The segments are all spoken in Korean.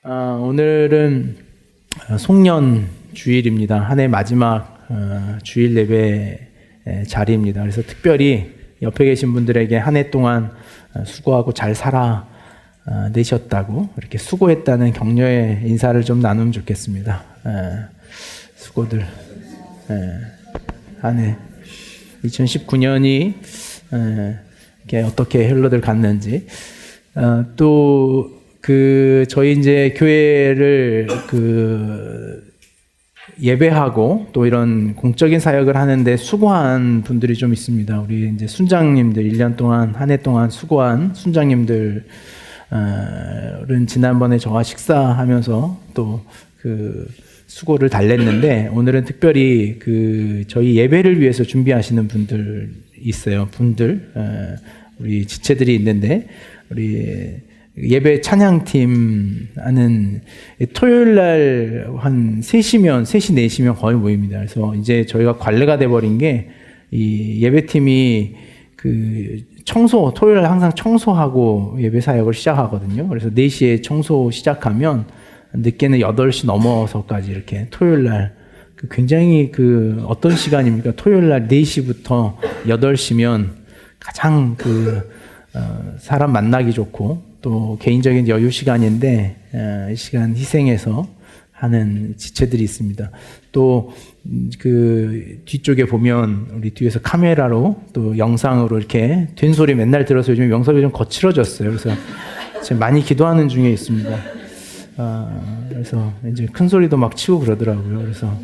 오늘은 송년 주일입니다. 한 해 마지막 주일 예배 자리입니다. 그래서 특별히 옆에 계신 분들에게 한 해 동안 수고하고 잘 살아내셨다고 이렇게 수고했다는 격려의 인사를 좀 나누면 좋겠습니다. 수고들. 한 해 2019년이 어떻게 흘러들 갔는지 또 저희 이제 교회를 예배하고 또 이런 공적인 사역을 하는데 수고한 분들이 좀 있습니다. 우리 이제 순장님들 1년 동안 한 해 동안 수고한 순장님들은 지난번에 저와 식사하면서 또 수고를 달랬는데 오늘은 특별히 저희 예배를 위해서 준비하시는 분들 있어요. 우리 지체들이 있는데 우리 예배 찬양팀 하는 토요일 날 한 3시, 4시면 거의 모입니다. 그래서 이제 저희가 관례가 돼버린 게 이 예배팀이 토요일 날 항상 청소하고 예배 사역을 시작하거든요. 그래서 4시에 청소 시작하면 늦게는 8시 넘어서까지 이렇게 토요일 날 굉장히 어떤 시간입니까? 토요일 날 4시부터 8시면 가장 사람 만나기 좋고 또 개인적인 여유 시간인데 이 시간 희생해서 하는 지체들이 있습니다. 또 뒤쪽에 보면 우리 뒤에서 카메라로 또 영상으로 이렇게 된 소리 맨날 들어서 요즘 영상이 좀 거칠어졌어요. 그래서 지금 많이 기도하는 중에 있습니다. 그래서 이제 큰 소리도 막 치고 그러더라고요. 그래서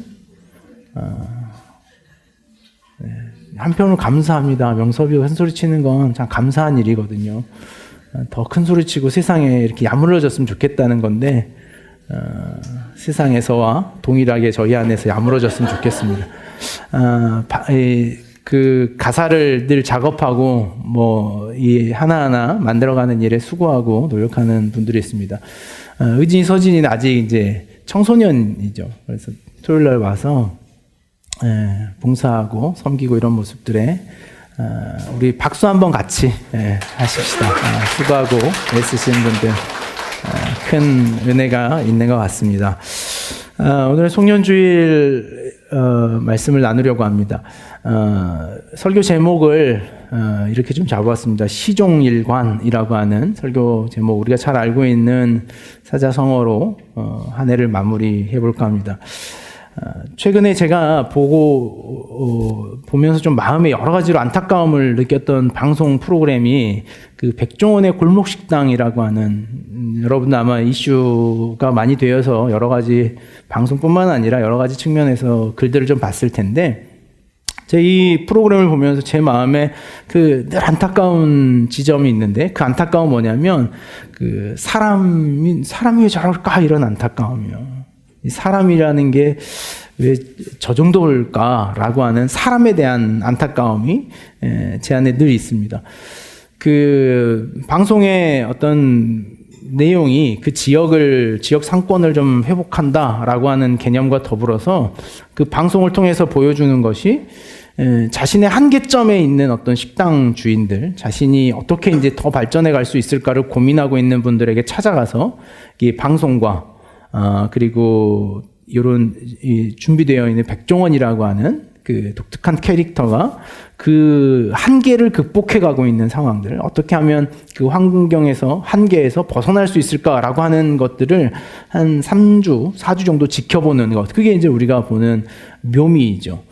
한편으로 감사합니다. 명섭이 큰 소리 치는 건 참 감사한 일이거든요. 더 큰 소리 치고 세상에 이렇게 야물어졌으면 좋겠다는 건데 세상에서와 동일하게 저희 안에서 야물어졌으면 좋겠습니다. 가사를 늘 작업하고 이 하나하나 만들어가는 일에 수고하고 노력하는 분들이 있습니다. 의진이, 서진이는 아직 이제 청소년이죠. 그래서 토요일 날 와서 봉사하고 섬기고 이런 모습들에 우리 박수 한번 같이 하십시다. 수고하고 애쓰시는 분들 큰 은혜가 있는 것 같습니다. 오늘 송년주일 말씀을 나누려고 합니다. 설교 제목을 이렇게 좀 잡아봤습니다. 시종일관이라고 하는 설교 제목, 우리가 잘 알고 있는 사자성어로 한 해를 마무리해 볼까 합니다. 최근에 제가 보면서 좀 마음에 여러 가지로 안타까움을 느꼈던 방송 프로그램이 백종원의 골목식당이라고 하는, 여러분도 아마 이슈가 많이 되어서 여러 가지 방송뿐만 아니라 여러 가지 측면에서 글들을 좀 봤을 텐데, 제 이 프로그램을 보면서 제 마음에 늘 안타까운 지점이 있는데, 그 안타까움은 뭐냐면 사람이 왜 저럴까, 이런 안타까움이요. 사람이라는 게 왜 저 정도일까라고 하는 사람에 대한 안타까움이 제 안에 늘 있습니다. 방송의 어떤 내용이 지역 상권을 좀 회복한다라고 하는 개념과 더불어서 방송을 통해서 보여주는 것이 자신의 한계점에 있는 어떤 식당 주인들, 자신이 어떻게 이제 더 발전해 갈 수 있을까를 고민하고 있는 분들에게 찾아가서 이 방송과 그리고 이런 준비되어 있는 백종원이라고 하는 독특한 캐릭터가 한계를 극복해 가고 있는 상황들, 어떻게 하면 환경에서 한계에서 벗어날 수 있을까라고 하는 것들을 한 3주, 4주 정도 지켜보는 것, 그게 이제 우리가 보는 묘미이죠.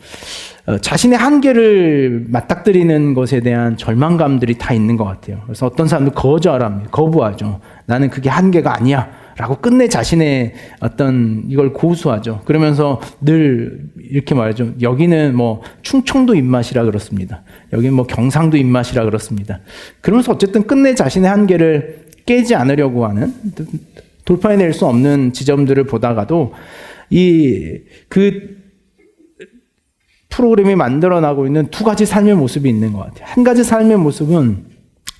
자신의 한계를 맞닥뜨리는 것에 대한 절망감들이 다 있는 것 같아요. 그래서 어떤 사람도 거부하죠. 나는 그게 한계가 아니야 라고 끝내 자신의 어떤 이걸 고수하죠. 그러면서 늘 이렇게 말하죠. 여기는 충청도 입맛이라 그렇습니다. 여기는 경상도 입맛이라 그렇습니다. 그러면서 어쨌든 끝내 자신의 한계를 깨지 않으려고 하는, 돌파해낼 수 없는 지점들을 보다가도 프로그램이 만들어나고 있는 두 가지 삶의 모습이 있는 것 같아요. 한 가지 삶의 모습은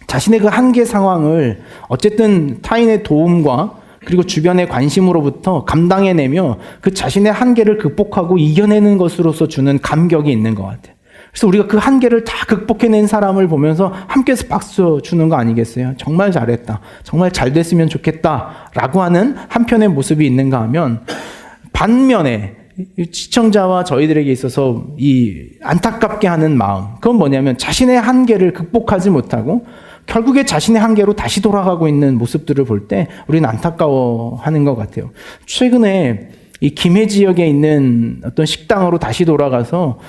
자신의 한계 상황을 어쨌든 타인의 도움과 그리고 주변의 관심으로부터 감당해내며 자신의 한계를 극복하고 이겨내는 것으로서 주는 감격이 있는 것 같아요. 그래서 우리가 그 한계를 다 극복해낸 사람을 보면서 함께해서 박수 주는 거 아니겠어요? 정말 잘했다. 정말 잘 됐으면 좋겠다라고 하는 한편의 모습이 있는가 하면, 반면에 시청자와 저희들에게 있어서 이 안타깝게 하는 마음, 그건 뭐냐면 자신의 한계를 극복하지 못하고 결국에 자신의 한계로 다시 돌아가고 있는 모습들을 볼 때 우리는 안타까워하는 것 같아요. 최근에 이 김해 지역에 있는 어떤 식당으로 다시 돌아가서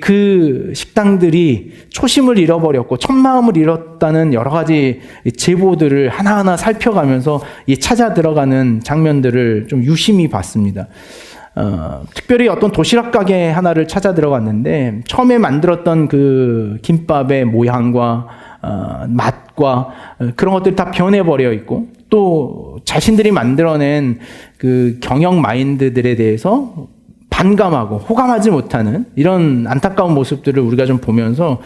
그 식당들이 초심을 잃어버렸고 첫마음을 잃었다는 여러 가지 제보들을 하나하나 살펴가면서 찾아 들어가는 장면들을 좀 유심히 봤습니다. 특별히 어떤 도시락 가게 하나를 찾아 들어갔는데 처음에 만들었던 그 김밥의 모양과 맛과 그런 것들이 다 변해버려 있고, 또 자신들이 만들어낸 그 경영 마인드들에 대해서 반감하고 호감하지 못하는 이런 안타까운 모습들을 우리가 좀 보면서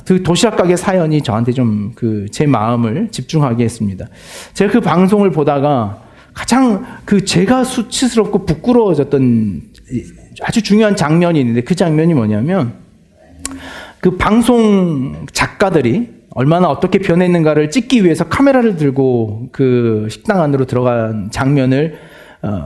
그 도시락 가게 사연이 저한테 좀 제 마음을 집중하게 했습니다. 제가 그 방송을 보다가 가장 제가 수치스럽고 부끄러워졌던 아주 중요한 장면이 있는데, 그 장면이 뭐냐면 그 방송 작가들이 얼마나 어떻게 변했는가를 찍기 위해서 카메라를 들고 그 식당 안으로 들어간 장면을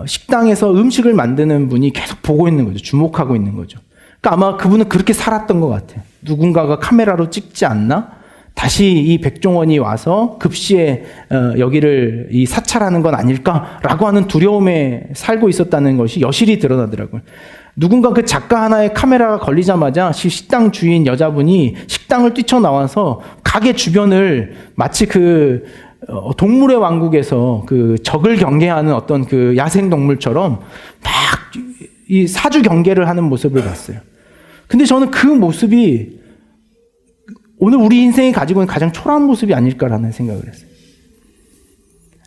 식당에서 음식을 만드는 분이 계속 보고 있는 거죠. 주목하고 있는 거죠. 그러니까 아마 그분은 그렇게 살았던 것 같아요. 누군가가 카메라로 찍지 않나? 다시 이 백종원이 와서 급시에 여기를 사찰하는 건 아닐까라고 하는 두려움에 살고 있었다는 것이 여실히 드러나더라고요. 누군가 그 작가 하나의 카메라가 걸리자마자 식당 주인 여자분이 식당을 뛰쳐나와서 가게 주변을 마치 동물의 왕국에서 적을 경계하는 어떤 야생 동물처럼 막 이 사주 경계를 하는 모습을 봤어요. 근데 저는 그 모습이 오늘 우리 인생이 가지고 있는 가장 초라한 모습이 아닐까라는 생각을 했어요.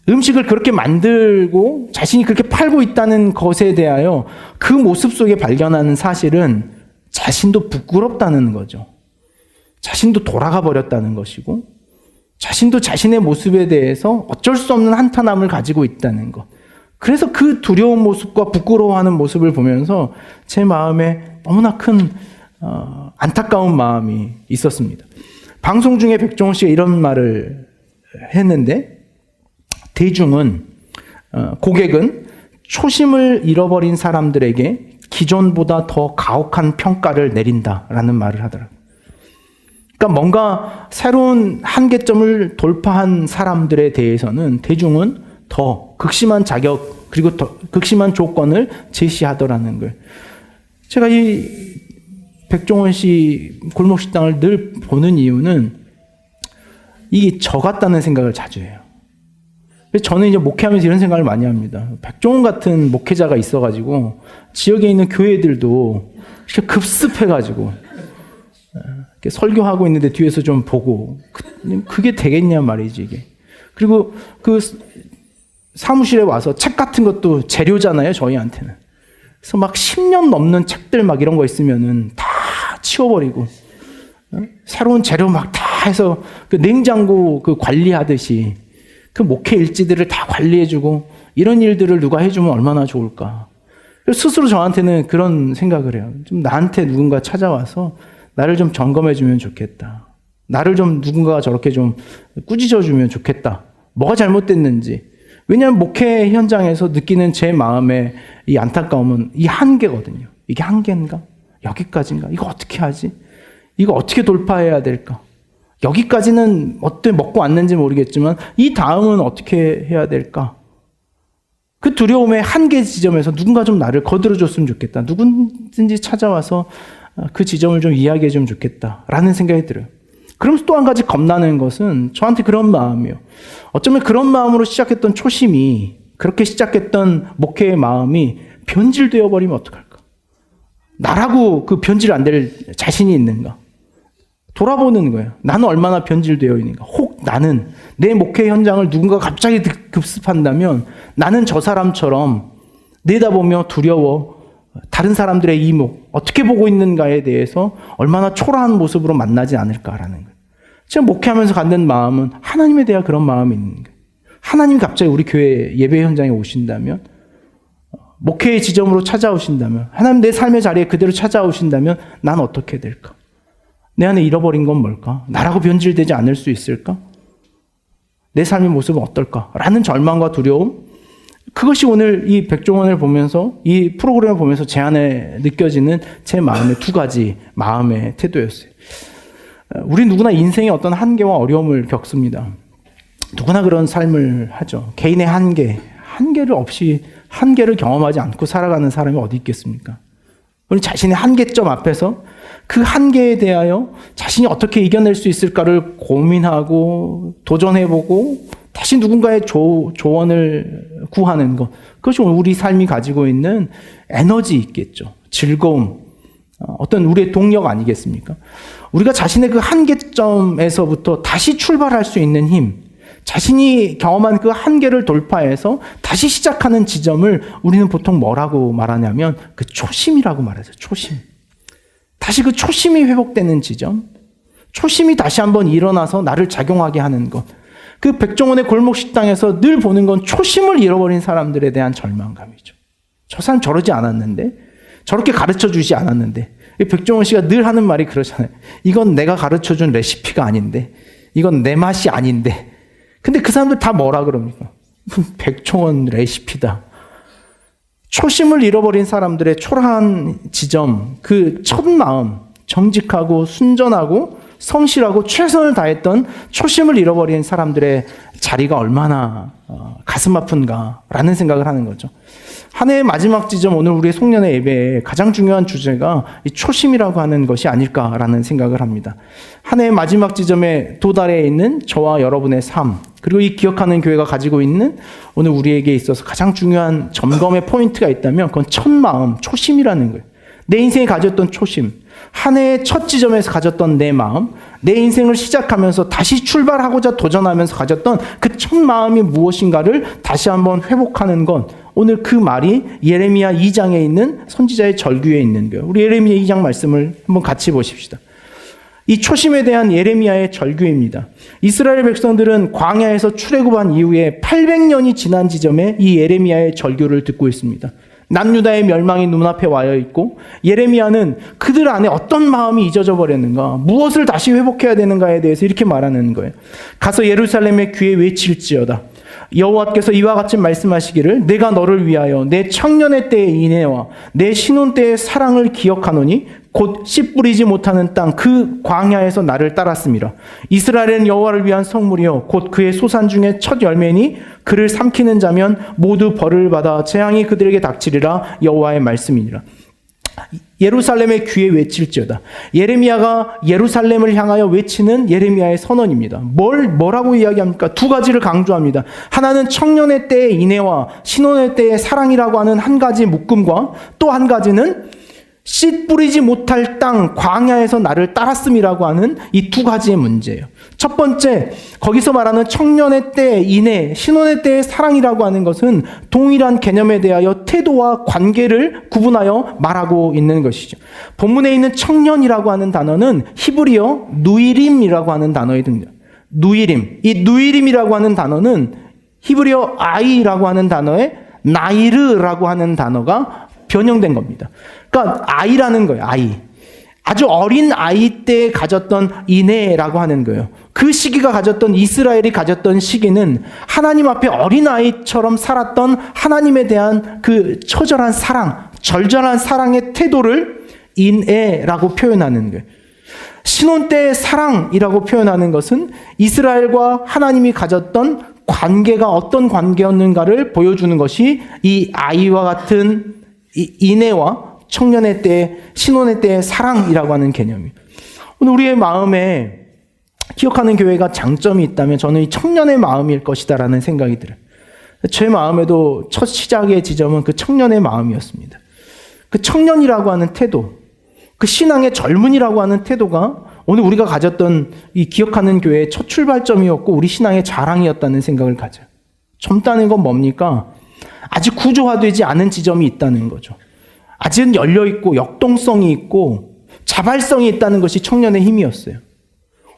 음식을 그렇게 만들고 자신이 그렇게 팔고 있다는 것에 대하여 그 모습 속에 발견하는 사실은 자신도 부끄럽다는 거죠. 자신도 돌아가 버렸다는 것이고, 자신도 자신의 모습에 대해서 어쩔 수 없는 한탄함을 가지고 있다는 것. 그래서 그 두려운 모습과 부끄러워하는 모습을 보면서 제 마음에 너무나 큰 안타까운 마음이 있었습니다. 방송 중에 백종원 씨가 이런 말을 했는데, 고객은 초심을 잃어버린 사람들에게 기존보다 더 가혹한 평가를 내린다라는 말을 하더라고요. 그러니까 뭔가 새로운 한계점을 돌파한 사람들에 대해서는 대중은 더 극심한 자격 그리고 더 극심한 조건을 제시하더라는 거예요. 제가 이 백종원 씨 골목식당을 늘 보는 이유는 이게 저 같다는 생각을 자주 해요. 저는 이제 목회하면서 이런 생각을 많이 합니다. 백종원 같은 목회자가 있어가지고 지역에 있는 교회들도 이렇게 급습해가지고 이렇게 설교하고 있는데 뒤에서 좀 보고 그게 되겠냐 말이지 이게. 그리고 그 사무실에 와서 책 같은 것도 재료잖아요, 저희한테는. 그래서 막 10년 넘는 책들 막 이런 거 있으면은 다 치워버리고 새로운 재료 막 다 해서 그 냉장고 관리하듯이 그 목회 일지들을 다 관리해주고 이런 일들을 누가 해주면 얼마나 좋을까. 스스로 저한테는 그런 생각을 해요. 좀 나한테 누군가 찾아와서 나를 좀 점검해주면 좋겠다. 나를 좀 누군가가 저렇게 좀 꾸짖어주면 좋겠다. 뭐가 잘못됐는지. 왜냐하면 목회 현장에서 느끼는 제 마음의 이 안타까움은 이 한계거든요. 이게 한계인가? 여기까지인가? 이거 어떻게 하지? 이거 어떻게 돌파해야 될까? 여기까지는 어떻게 먹고 왔는지 모르겠지만 이 다음은 어떻게 해야 될까? 그 두려움의 한계 지점에서 누군가 좀 나를 거들어줬으면 좋겠다. 누군지 찾아와서 그 지점을 좀 이야기해주면 좋겠다라는 생각이 들어요. 그러면서 또 한 가지 겁나는 것은 저한테 그런 마음이에요. 어쩌면 그런 마음으로 시작했던 초심이, 그렇게 시작했던 목회의 마음이 변질되어 버리면 어떡할까? 나라고 그 변질 안 될 자신이 있는가? 돌아보는 거예요. 나는 얼마나 변질되어 있는가? 혹 나는 내 목회 현장을 누군가 갑자기 급습한다면 나는 저 사람처럼 내다보며 두려워 다른 사람들의 이목 어떻게 보고 있는가에 대해서 얼마나 초라한 모습으로 만나지 않을까라는 거예요. 제가 목회하면서 갖는 마음은 하나님에 대한 그런 마음이 있는 거예요. 하나님이 갑자기 우리 교회 예배 현장에 오신다면 목회의 지점으로 찾아오신다면, 하나님 내 삶의 자리에 그대로 찾아오신다면 난 어떻게 될까? 내 안에 잃어버린 건 뭘까? 나라고 변질되지 않을 수 있을까? 내 삶의 모습은 어떨까? 라는 절망과 두려움, 그것이 오늘 이 백종원을 보면서, 이 프로그램을 보면서 제 안에 느껴지는 제 마음의 두 가지 마음의 태도였어요. 우리 누구나 인생의 어떤 한계와 어려움을 겪습니다. 누구나 그런 삶을 하죠. 개인의 한계를 경험하지 않고 살아가는 사람이 어디 있겠습니까? 우리 자신의 한계점 앞에서 그 한계에 대하여 자신이 어떻게 이겨낼 수 있을까를 고민하고 도전해보고 다시 누군가의 조언을 구하는 것, 그것이 우리 삶이 가지고 있는 에너지 있겠죠. 즐거움, 어떤 우리의 동력 아니겠습니까? 우리가 자신의 그 한계점에서부터 다시 출발할 수 있는 힘, 자신이 경험한 그 한계를 돌파해서 다시 시작하는 지점을 우리는 보통 뭐라고 말하냐면 그 초심이라고 말하죠. 초심. 다시 그 초심이 회복되는 지점, 초심이 다시 한번 일어나서 나를 작용하게 하는 것. 그 백종원의 골목 식당에서 늘 보는 건 초심을 잃어버린 사람들에 대한 절망감이죠. 저 사람 저러지 않았는데, 저렇게 가르쳐 주지 않았는데. 백종원 씨가 늘 하는 말이 그러잖아요. 이건 내가 가르쳐 준 레시피가 아닌데, 이건 내 맛이 아닌데. 근데 그 사람들 다 뭐라 그럽니까? 백종원 레시피다. 초심을 잃어버린 사람들의 초라한 지점, 그 첫 마음, 정직하고 순전하고 성실하고 최선을 다했던 초심을 잃어버린 사람들의 자리가 얼마나 가슴 아픈가라는 생각을 하는 거죠. 한 해의 마지막 지점, 오늘 우리의 송년회 예배에 가장 중요한 주제가 이 초심이라고 하는 것이 아닐까라는 생각을 합니다. 한 해의 마지막 지점에 도달해 있는 저와 여러분의 삶, 그리고 이 기억하는 교회가 가지고 있는 오늘 우리에게 있어서 가장 중요한 점검의 포인트가 있다면 그건 첫 마음, 초심이라는 거예요. 내 인생에 가졌던 초심, 한 해의 첫 지점에서 가졌던 내 마음, 내 인생을 시작하면서 다시 출발하고자 도전하면서 가졌던 그 첫 마음이 무엇인가를 다시 한번 회복하는 건 오늘 그 말이 예레미야 2장에 있는 선지자의 절규에 있는 거예요. 우리 예레미야 2장 말씀을 한번 같이 보십시다. 이 초심에 대한 예레미야의 절규입니다. 이스라엘 백성들은 광야에서 출애굽한 이후에 800년이 지난 지점에 이 예레미야의 절규를 듣고 있습니다. 남유다의 멸망이 눈앞에 와 있고 예레미야는 그들 안에 어떤 마음이 잊어져 버렸는가, 무엇을 다시 회복해야 되는가에 대해서 이렇게 말하는 거예요. 가서 예루살렘의 귀에 외칠지어다. 여호와께서 이와 같이 말씀하시기를 내가 너를 위하여 내 청년의 때의 인애와 내 신혼 때의 사랑을 기억하노니 곧 씨 뿌리지 못하는 땅 그 광야에서 나를 따랐음이라. 이스라엘은 여호와를 위한 성물이요 곧 그의 소산 중에 첫 열매니 그를 삼키는 자면 모두 벌을 받아 재앙이 그들에게 닥치리라. 여호와의 말씀이니라. 예루살렘의 귀에 외칠지어다. 예레미야가 예루살렘을 향하여 외치는 예레미야의 선언입니다. 뭐라고 이야기합니까? 두 가지를 강조합니다. 하나는 청년의 때의 인애와 신혼의 때의 사랑이라고 하는 한 가지 묶음과 또 한 가지는 씨 뿌리지 못할 땅 광야에서 나를 따랐음이라고 하는 이 두 가지의 문제예요. 첫 번째, 거기서 말하는 청년의 때의 인애, 신혼의 때의 사랑이라고 하는 것은 동일한 개념에 대하여 태도와 관계를 구분하여 말하고 있는 것이죠. 본문에 있는 청년이라고 하는 단어는 히브리어 누이림이라고 하는 단어에 등장. 누이림. 이 누이림이라고 하는 단어는 히브리어 아이라고 하는 단어에 나이르라고 하는 단어가 변형된 겁니다. 그러니까 아이라는 거예요. 아이. 아주 어린 아이 때 가졌던 인애라고 하는 거예요. 그 시기가 가졌던, 이스라엘이 가졌던 시기는 하나님 앞에 어린아이처럼 살았던 하나님에 대한 그 처절한 사랑, 절절한 사랑의 태도를 인애라고 표현하는 거예요. 신혼 때의 사랑이라고 표현하는 것은 이스라엘과 하나님이 가졌던 관계가 어떤 관계였는가를 보여주는 것이 이 아이와 같은 이 인애와 청년의 때, 신혼의 때의 사랑이라고 하는 개념이에요. 오늘 우리의 마음에 기억하는 교회가 장점이 있다면 저는 이 청년의 마음일 것이다라는 생각이 들어요. 제 마음에도 첫 시작의 지점은 그 청년의 마음이었습니다. 그 청년이라고 하는 태도, 그 신앙의 젊은이라고 하는 태도가 오늘 우리가 가졌던 이 기억하는 교회의 첫 출발점이었고 우리 신앙의 자랑이었다는 생각을 가져요. 젊다는 건 뭡니까? 아직 구조화되지 않은 지점이 있다는 거죠. 아직은 열려있고 역동성이 있고 자발성이 있다는 것이 청년의 힘이었어요.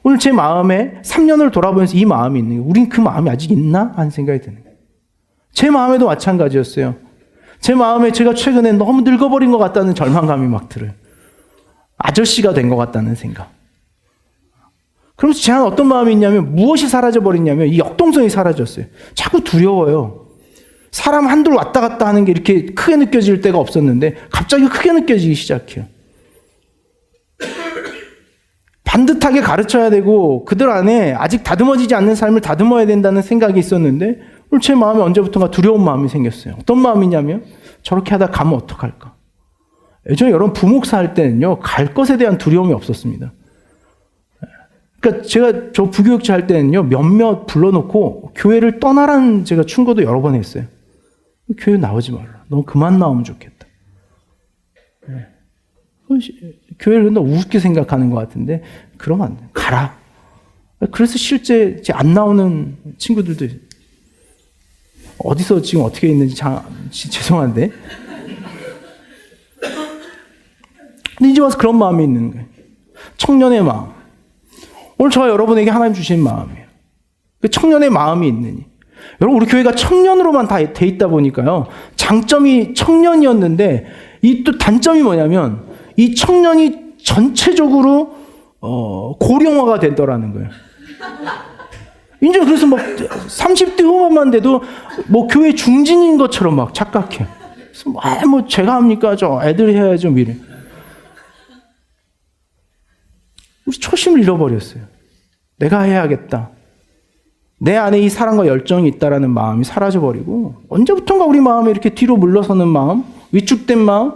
오늘 제 마음에 3년을 돌아보면서 이 마음이 있는 거예요. 우린 그 마음이 아직 있나? 하는 생각이 드는 거예요. 제 마음에도 마찬가지였어요. 제 마음에 제가 최근에 너무 늙어버린 것 같다는 절망감이 막 들어요. 아저씨가 된 것 같다는 생각. 그러면서 제가 어떤 마음이 있냐면 무엇이 사라져버렸냐면 이 역동성이 사라졌어요. 자꾸 두려워요. 사람 한둘 왔다 갔다 하는 게 이렇게 크게 느껴질 때가 없었는데 갑자기 크게 느껴지기 시작해요. 반듯하게 가르쳐야 되고 그들 안에 아직 다듬어지지 않는 삶을 다듬어야 된다는 생각이 있었는데 오늘 제 마음에 언제부턴가 두려운 마음이 생겼어요. 어떤 마음이냐면 저렇게 하다 가면 어떡할까? 예전에 여러분 부목사 할 때는요. 갈 것에 대한 두려움이 없었습니다. 그러니까 제가 저 부교육자 할 때는요. 몇몇 불러놓고 교회를 떠나라는 제가 충고도 여러 번 했어요. 교회 나오지 마라. 너 그만 나오면 좋겠다. 네. 교회를 너 우습게 생각하는 것 같은데 그러면 안 돼. 가라. 그래서 실제 안 나오는 친구들도 있어요. 어디서 지금 어떻게 있는지 죄송한데. 근데 이제 와서 그런 마음이 있는 거예요. 청년의 마음. 오늘 저와 여러분에게 하나님 주신 마음이에요. 그 청년의 마음이 있느니. 여러분 우리 교회가 청년으로만 다 돼 있다 보니까요. 장점이 청년이었는데 이 또 단점이 뭐냐면 이 청년이 전체적으로 고령화가 된다라는 거예요. 이제 그래서 막 30대 후반만 돼도 뭐 교회 중진인 것처럼 막 착각해요. 그래서 뭐 제가 합니까? 저 애들이 해야죠. 미래. 우리 초심을 잃어버렸어요. 내가 해야겠다. 내 안에 이 사랑과 열정이 있다라는 마음이 사라져버리고 언제부턴가 우리 마음에 이렇게 뒤로 물러서는 마음, 위축된 마음,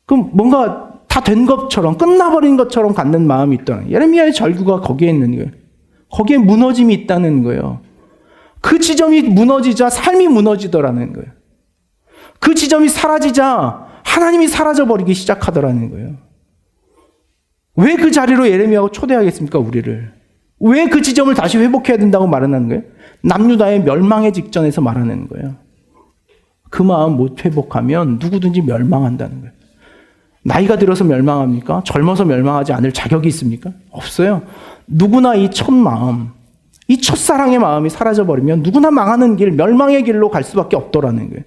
그럼 뭔가 다 된 것처럼 끝나버린 것처럼 갖는 마음이 있다는 예레미야의 절규가 거기에 있는 거예요. 거기에 무너짐이 있다는 거예요. 그 지점이 무너지자 삶이 무너지더라는 거예요. 그 지점이 사라지자 하나님이 사라져버리기 시작하더라는 거예요. 왜 그 자리로 예레미야가 초대하겠습니까? 우리를. 왜 그 지점을 다시 회복해야 된다고 말하는 거예요? 남유다의 멸망의 직전에서 말하는 거예요. 그 마음 못 회복하면 누구든지 멸망한다는 거예요. 나이가 들어서 멸망합니까? 젊어서 멸망하지 않을 자격이 있습니까? 없어요. 누구나 이 첫 마음, 이 첫사랑의 마음이 사라져버리면 누구나 망하는 길, 멸망의 길로 갈 수밖에 없더라는 거예요.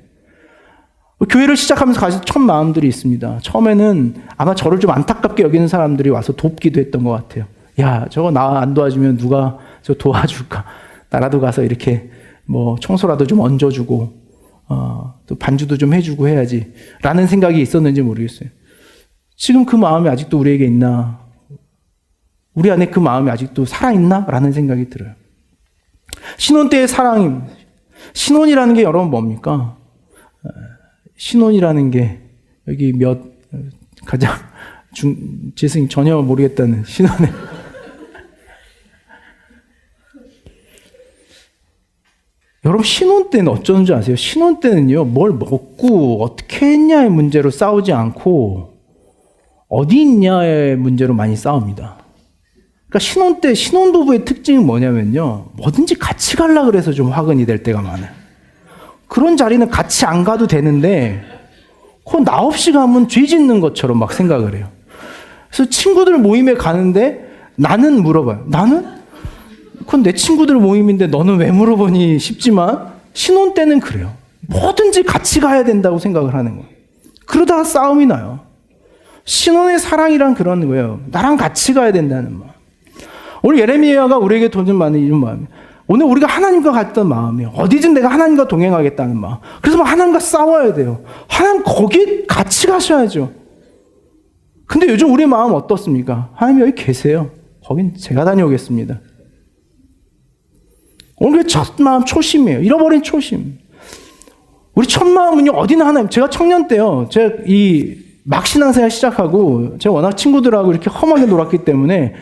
교회를 시작하면서 가진 첫 마음들이 있습니다. 처음에는 아마 저를 좀 안타깝게 여기는 사람들이 와서 돕기도 했던 것 같아요. 야, 저거 나 안 도와주면 누가 저 도와줄까? 나라도 가서 이렇게 뭐 청소라도 좀 얹어주고, 또 반주도 좀 해주고 해야지. 라는 생각이 있었는지 모르겠어요. 지금 그 마음이 아직도 우리에게 있나? 우리 안에 그 마음이 아직도 살아있나? 라는 생각이 들어요. 신혼 때의 사랑입니다. 신혼이라는 게 여러분 뭡니까? 신혼이라는 게 여기 가장 재승이 전혀 모르겠다는 신혼에. 여러분 신혼 때는 어쩌는 줄 아세요? 신혼 때는요. 뭘 먹고 어떻게 했냐의 문제로 싸우지 않고 어디 있냐의 문제로 많이 싸웁니다. 그러니까 신혼 때 신혼부부의 특징이 뭐냐면요. 뭐든지 같이 가려고 그래서 좀 화근이 될 때가 많아요. 그런 자리는 같이 안 가도 되는데 그건 나 없이 가면 죄 짓는 것처럼 막 생각을 해요. 그래서 친구들 모임에 가는데 나는 물어봐요. 나는? 그건 내 친구들 모임인데 너는 왜 물어보니 싶지만 신혼 때는 그래요. 뭐든지 같이 가야 된다고 생각을 하는 거예요. 그러다가 싸움이 나요. 신혼의 사랑이란 그런 거예요. 나랑 같이 가야 된다는 마음. 오늘 예레미야가 우리에게 도전받는 이런 마음이에요. 오늘 우리가 하나님과 같던 마음이에요. 어디든 내가 하나님과 동행하겠다는 마음. 그래서 막 하나님과 싸워야 돼요. 하나님 거기 같이 가셔야죠. 근데 요즘 우리 마음 어떻습니까? 하나님 여기 계세요. 거긴 제가 다녀오겠습니다. 오늘 첫 마음 초심이에요. 잃어버린 초심. 우리 첫 마음은요, 어디나 하나님. 제가 청년 때요, 제가 막 신앙생활 시작하고, 제가 워낙 친구들하고 이렇게 험하게 놀았기 때문에,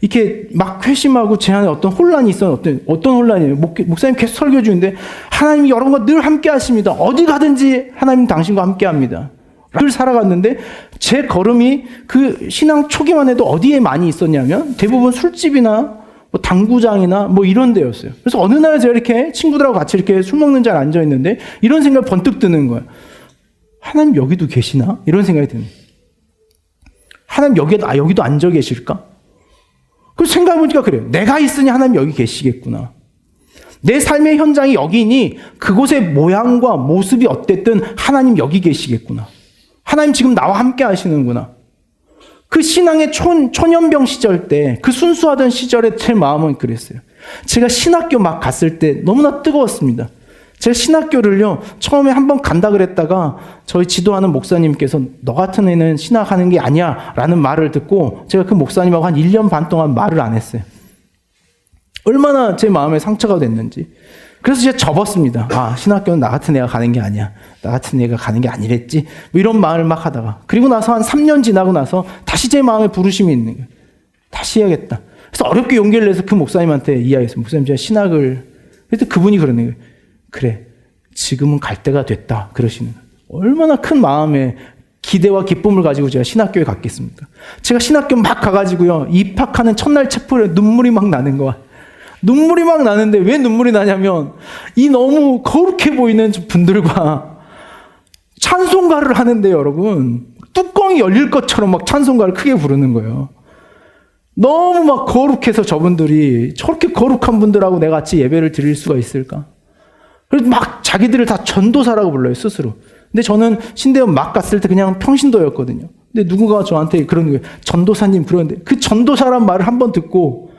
이렇게 막 회심하고 제 안에 어떤 혼란이 있었는데, 어떤 혼란이에요? 목사님 계속 설교 중인데, 하나님이 여러분과 늘 함께 하십니다. 어디 가든지 하나님 당신과 함께 합니다. 늘 살아갔는데, 제 걸음이 그 신앙 초기만 해도 어디에 많이 있었냐면, 대부분 술집이나 뭐 당구장이나 뭐 이런 데였어요. 그래서 어느 날 제가 이렇게 친구들하고 같이 이렇게 술 먹는 자리에 앉아 있는데 이런 생각이 번뜩 드는 거예요. 하나님 여기도 계시나? 이런 생각이 드는 거예요. 하나님 여기도 앉아 계실까? 그래서 생각해보니까 그래요. 내가 있으니 하나님 여기 계시겠구나. 내 삶의 현장이 여기니 그곳의 모양과 모습이 어땠든 하나님 여기 계시겠구나. 하나님 지금 나와 함께 하시는구나. 그 신앙의 초년병 시절 때, 그 순수하던 시절에 제 마음은 그랬어요. 제가 신학교 막 갔을 때 너무나 뜨거웠습니다. 제가 신학교를요, 처음에 한번 간다 그랬다가 저희 지도하는 목사님께서 너 같은 애는 신학하는 게 아니야 라는 말을 듣고 제가 그 목사님하고 한 1년 반 동안 말을 안 했어요. 얼마나 제 마음에 상처가 됐는지. 그래서 제가 접었습니다. 아, 신학교는 나 같은 애가 가는 게 아니야. 나 같은 애가 가는 게 아니랬지. 뭐 이런 말을 막 하다가. 그리고 나서 한 3년 지나고 나서 다시 제 마음에 부르심이 있는 거예요. 다시 해야겠다. 그래서 어렵게 용기를 내서 그 목사님한테 이야기했어요. 목사님, 제가 신학을. 그래서 그분이 그러는 거예요. 그래, 지금은 갈 때가 됐다. 그러시는 거예요. 얼마나 큰 마음에 기대와 기쁨을 가지고 제가 신학교에 갔겠습니까? 제가 신학교 막 가가지고요, 입학하는 첫날 책보에 눈물이 막 나는 거야. 눈물이 막 나는데 왜 눈물이 나냐면 이 너무 거룩해 보이는 분들과 찬송가를 하는데 여러분 뚜껑이 열릴 것처럼 막 찬송가를 크게 부르는 거예요. 너무 막 거룩해서 저분들이 저렇게 거룩한 분들하고 내가 같이 예배를 드릴 수가 있을까? 그래서 막 자기들을 다 전도사라고 불러요, 스스로. 근데 저는 신대원 막 갔을 때 그냥 평신도였거든요. 근데 누군가 저한테 그러는 거예요. 전도사님 그러는데 그 전도사란 말을 한번 듣고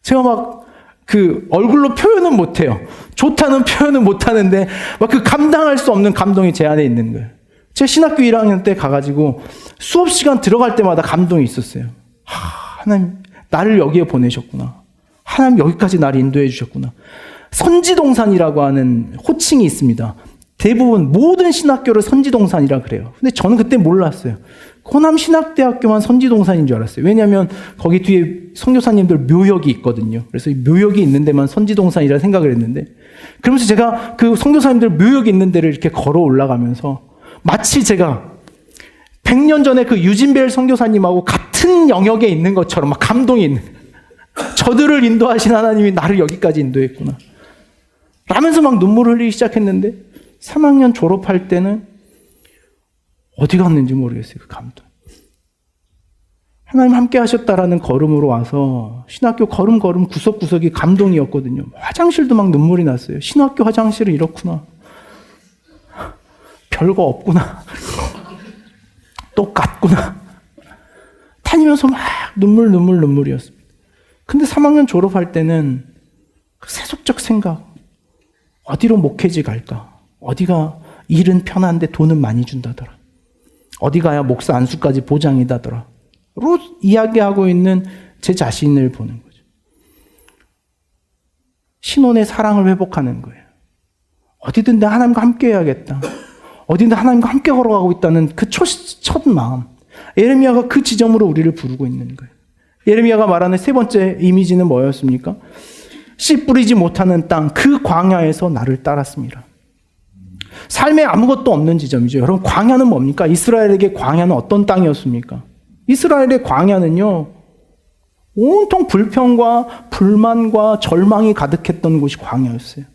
제가 막 그 얼굴로 표현은 못해요. 좋다는 표현은 못하는데 막 그 감당할 수 없는 감동이 제 안에 있는 거예요. 제가 신학교 1학년 때 가가지고 수업 시간 들어갈 때마다 감동이 있었어요. 하나님 나를 여기에 보내셨구나. 하나님 여기까지 나를 인도해 주셨구나. 선지동산이라고 하는 호칭이 있습니다. 대부분 모든 신학교를 선지동산이라 그래요. 근데 저는 그때 몰랐어요. 호남신학대학교만 선지동산인 줄 알았어요. 왜냐하면 거기 뒤에 선교사님들 묘역이 있거든요. 그래서 묘역이 있는 데만 선지동산이라 생각을 했는데, 그러면서 제가 그 선교사님들 묘역이 있는 데를 이렇게 걸어 올라가면서 마치 제가 100년 전에 그 유진벨 선교사님하고 같은 영역에 있는 것처럼 막 감동이 있는, 저들을 인도하신 하나님이 나를 여기까지 인도했구나 라면서 막 눈물을 흘리기 시작했는데 3학년 졸업할 때는 어디 갔는지 모르겠어요. 그 감동. 하나님 함께 하셨다라는 걸음으로 와서 신학교 걸음걸음 구석구석이 감동이었거든요. 화장실도 막 눈물이 났어요. 신학교 화장실은 이렇구나. 별거 없구나. 똑같구나. 다니면서 막 눈물이었습니다. 근데 3학년 졸업할 때는 그 세속적 생각. 어디로 목회지 갈까? 어디가 일은 편한데 돈은 많이 준다더라. 어디 가야 목사 안수까지 보장이다더라. 로 이야기하고 있는 제 자신을 보는 거죠. 신혼의 사랑을 회복하는 거예요. 어디든 내 하나님과 함께 해야겠다. 어디든 하나님과 함께 걸어가고 있다는 그 첫 마음. 예레미야가 그 지점으로 우리를 부르고 있는 거예요. 예레미야가 말하는 세 번째 이미지는 뭐였습니까? 씨 뿌리지 못하는 땅, 그 광야에서 나를 따랐습니다. 삶에 아무것도 없는 지점이죠. 여러분, 광야는 뭡니까? 이스라엘에게 광야는 어떤 땅이었습니까? 이스라엘의 광야는요, 온통 불평과 불만과 절망이 가득했던 곳이 광야였어요.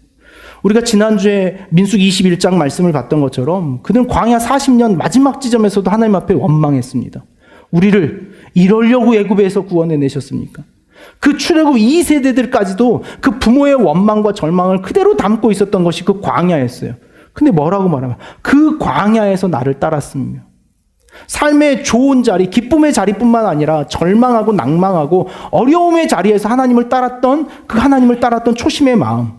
우리가 지난주에 민수기 21장 말씀을 봤던 것처럼 그들은 광야 40년 마지막 지점에서도 하나님 앞에 원망했습니다. 우리를 이러려고 애굽에서 구원해내셨습니까? 그 출애굽 2세대들까지도 그 부모의 원망과 절망을 그대로 담고 있었던 것이 그 광야였어요. 근데 뭐라고 말하면 그 광야에서 나를 따랐으며, 삶의 좋은 자리, 기쁨의 자리뿐만 아니라 절망하고 낭망하고 어려움의 자리에서 하나님을 따랐던 그 하나님을 따랐던 초심의 마음,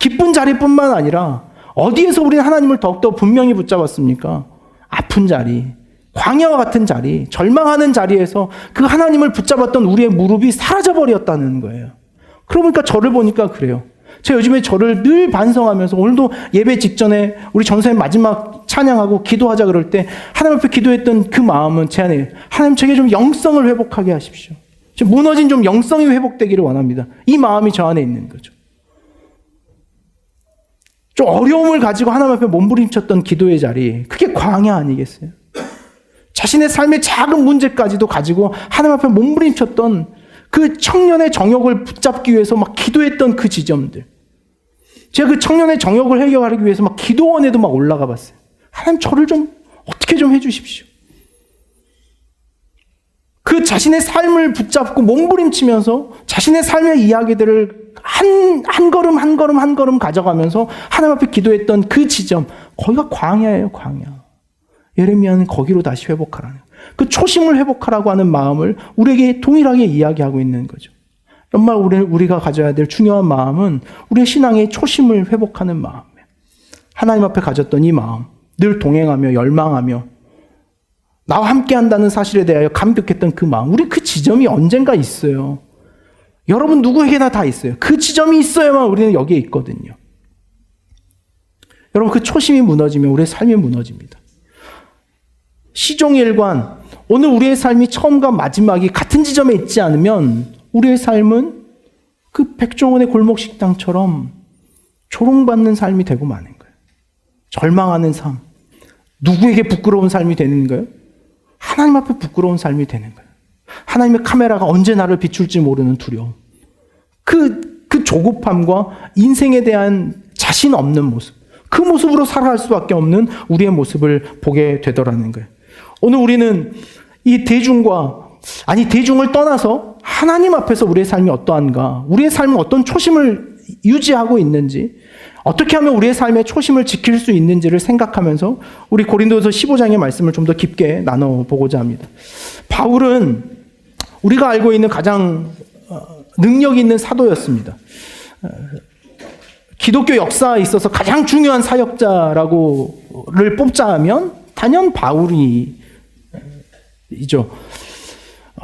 기쁜 자리뿐만 아니라 어디에서 우리는 하나님을 더욱더 분명히 붙잡았습니까? 아픈 자리, 광야와 같은 자리, 절망하는 자리에서 그 하나님을 붙잡았던 우리의 무릎이 사라져버렸다는 거예요. 그러니까 저를 보니까 그래요. 제가 요즘에 저를 늘 반성하면서, 오늘도 예배 직전에 우리 전사님 마지막 찬양하고 기도하자 그럴 때 하나님 앞에 기도했던 그 마음은 제 안에, 하나님 제게 좀 영성을 회복하게 하십시오. 좀 무너진 좀 영성이 회복되기를 원합니다. 이 마음이 저 안에 있는 거죠. 좀 어려움을 가지고 하나님 앞에 몸부림쳤던 기도의 자리, 그게 광야 아니겠어요? 자신의 삶의 작은 문제까지도 가지고 하나님 앞에 몸부림쳤던 그 청년의 정욕을 붙잡기 위해서 막 기도했던 그 지점들. 제가 그 청년의 정욕을 해결하기 위해서 막 기도원에도 막 올라가 봤어요. 하나님 저를 좀 어떻게 좀 해주십시오. 그 자신의 삶을 붙잡고 몸부림치면서 자신의 삶의 이야기들을 한 걸음 한 걸음 한 걸음 가져가면서 하나님 앞에 기도했던 그 지점, 거기가 광야예요, 광야. 예레미야는 거기로 다시 회복하라는, 그 초심을 회복하라고 하는 마음을 우리에게 동일하게 이야기하고 있는 거죠. 정말 우리가 가져야 될 중요한 마음은 우리의 신앙의 초심을 회복하는 마음이에요. 하나님 앞에 가졌던 이 마음, 늘 동행하며 열망하며 나와 함께 한다는 사실에 대하여 감격했던 그 마음, 우리 그 지점이 언젠가 있어요. 여러분 누구에게나 다 있어요. 그 지점이 있어야만 우리는 여기에 있거든요. 여러분 그 초심이 무너지면 우리의 삶이 무너집니다. 시종일관 오늘 우리의 삶이 처음과 마지막이 같은 지점에 있지 않으면 우리의 삶은 그 백종원의 골목식당처럼 조롱받는 삶이 되고 마는 거예요. 절망하는 삶, 누구에게 부끄러운 삶이 되는 거예요? 하나님 앞에 부끄러운 삶이 되는 거예요. 하나님의 카메라가 언제 나를 비출지 모르는 두려움. 그 조급함과 인생에 대한 자신 없는 모습. 그 모습으로 살아갈 수밖에 없는 우리의 모습을 보게 되더라는 거예요. 오늘 우리는 이 대중을 떠나서 하나님 앞에서 우리의 삶이 어떠한가, 우리의 삶은 어떤 초심을 유지하고 있는지, 어떻게 하면 우리의 삶의 초심을 지킬 수 있는지를 생각하면서 우리 고린도서 15장의 말씀을 좀 더 깊게 나눠보고자 합니다. 바울은 우리가 알고 있는 가장 능력 있는 사도였습니다. 기독교 역사에 있어서 가장 중요한 사역자를 뽑자면 단연 바울이죠.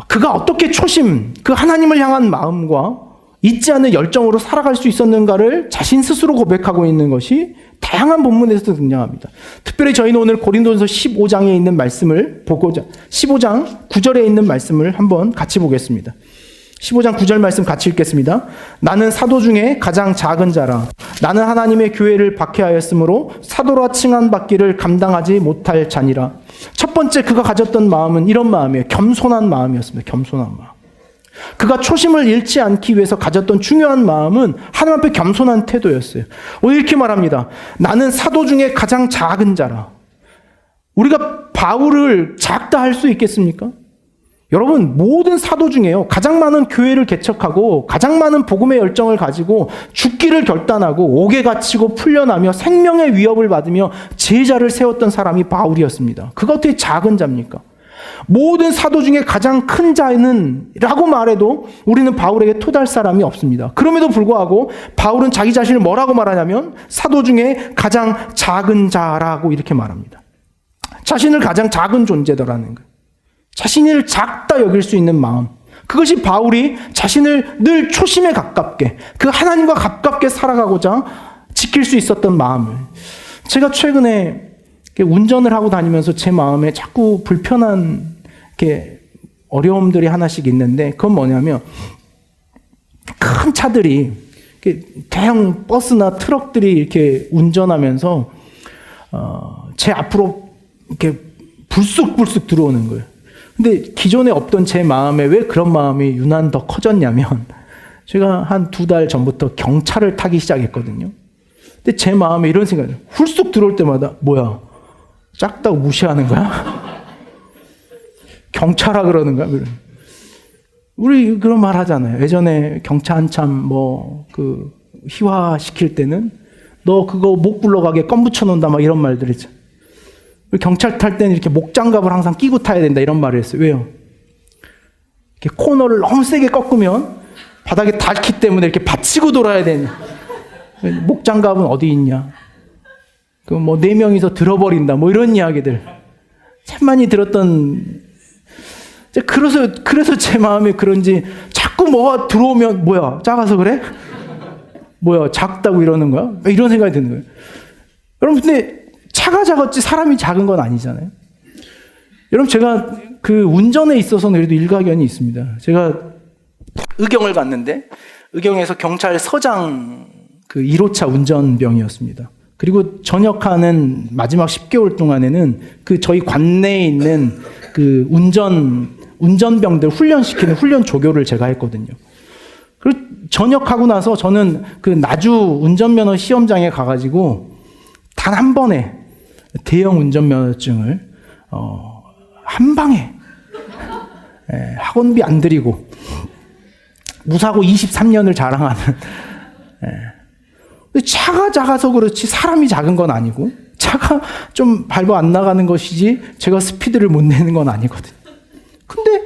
그가 어떻게 초심, 그 하나님을 향한 마음과 잊지 않는 열정으로 살아갈 수 있었는가를 자신 스스로 고백하고 있는 것이 다양한 본문에서 등장합니다. 특별히 저희는 오늘 고린도전서 15장에 있는 말씀을 보고자, 15장 9절에 있는 말씀을 한번 같이 보겠습니다. 15장 9절 말씀 같이 읽겠습니다. 나는 사도 중에 가장 작은 자라. 나는 하나님의 교회를 박해하였으므로 사도라 칭함받기를 감당하지 못할 자니라. 첫 번째 그가 가졌던 마음은 이런 마음이에요. 겸손한 마음이었습니다. 겸손한 마음. 그가 초심을 잃지 않기 위해서 가졌던 중요한 마음은 하나님 앞에 겸손한 태도였어요. 오늘 이렇게 말합니다. 나는 사도 중에 가장 작은 자라. 우리가 바울을 작다 할 수 있겠습니까? 여러분, 모든 사도 중에요, 가장 많은 교회를 개척하고 가장 많은 복음의 열정을 가지고 죽기를 결단하고 옥에 갇히고 풀려나며 생명의 위협을 받으며 제자를 세웠던 사람이 바울이었습니다. 그가 어떻게 작은 자입니까? 모든 사도 중에 가장 큰 자는 라고 말해도 우리는 바울에게 토달 사람이 없습니다. 그럼에도 불구하고 바울은 자기 자신을 뭐라고 말하냐면 사도 중에 가장 작은 자라고 이렇게 말합니다. 자신을 가장 작은 존재더라는 거예요. 자신을 작다 여길 수 있는 마음. 그것이 바울이 자신을 늘 초심에 가깝게, 그 하나님과 가깝게 살아가고자 지킬 수 있었던 마음을. 제가 최근에 운전을 하고 다니면서 제 마음에 자꾸 불편한 어려움들이 하나씩 있는데, 그건 뭐냐면 큰 차들이, 대형 버스나 트럭들이 이렇게 운전하면서 제 앞으로 이렇게 불쑥불쑥 들어오는 거예요. 근데 기존에 없던 제 마음에 왜 그런 마음이 유난 더 커졌냐면, 제가 한 2달 전부터 경차를 타기 시작했거든요. 근데 제 마음에 이런 생각이 들어요. 훌쑥 들어올 때마다 뭐야? 작다고 무시하는 거야? 경차라 그러는 거야? 우리 그런 말 하잖아요. 예전에 경차 한참 희화시킬 때는 너 그거 목 굴러가게 껌 붙여놓는다 막 이런 말들 했죠. 경찰 탈 때는 이렇게 목장갑을 항상 끼고 타야 된다 이런 말을 했어요. 왜요? 이렇게 코너를 너무 세게 꺾으면 바닥에 닳기 때문에 이렇게 받치고 돌아야 되는. 목장갑은 어디 있냐? 4명이서 들어버린다. 이런 이야기들. 참 많이 들었던. 그래서 제 마음에 그런지 자꾸 뭐가 들어오면 뭐야? 작아서 그래? 뭐야? 작다고 이러는 거야? 이런 생각이 드는 거예요. 여러분, 근데 차가 작았지 사람이 작은 건 아니잖아요. 여러분, 제가 그 운전에 있어서는 그래도 일가견이 있습니다. 제가 의경을 갔는데 의경에서 경찰서장 1호차 운전병이었습니다. 그리고 전역하는 마지막 10개월 동안에는 저희 관내에 있는 운전병들 훈련시키는 훈련 조교를 제가 했거든요. 그리고 전역하고 나서 저는 나주 운전면허 시험장에 가가지고 단 한 번에 대형 운전면허증을 한 방에 학원비 안 들이고 무사고 23년을 자랑하는. 차가 작아서 그렇지 사람이 작은 건 아니고, 차가 좀 밟아 안 나가는 것이지 제가 스피드를 못 내는 건 아니거든요. 근데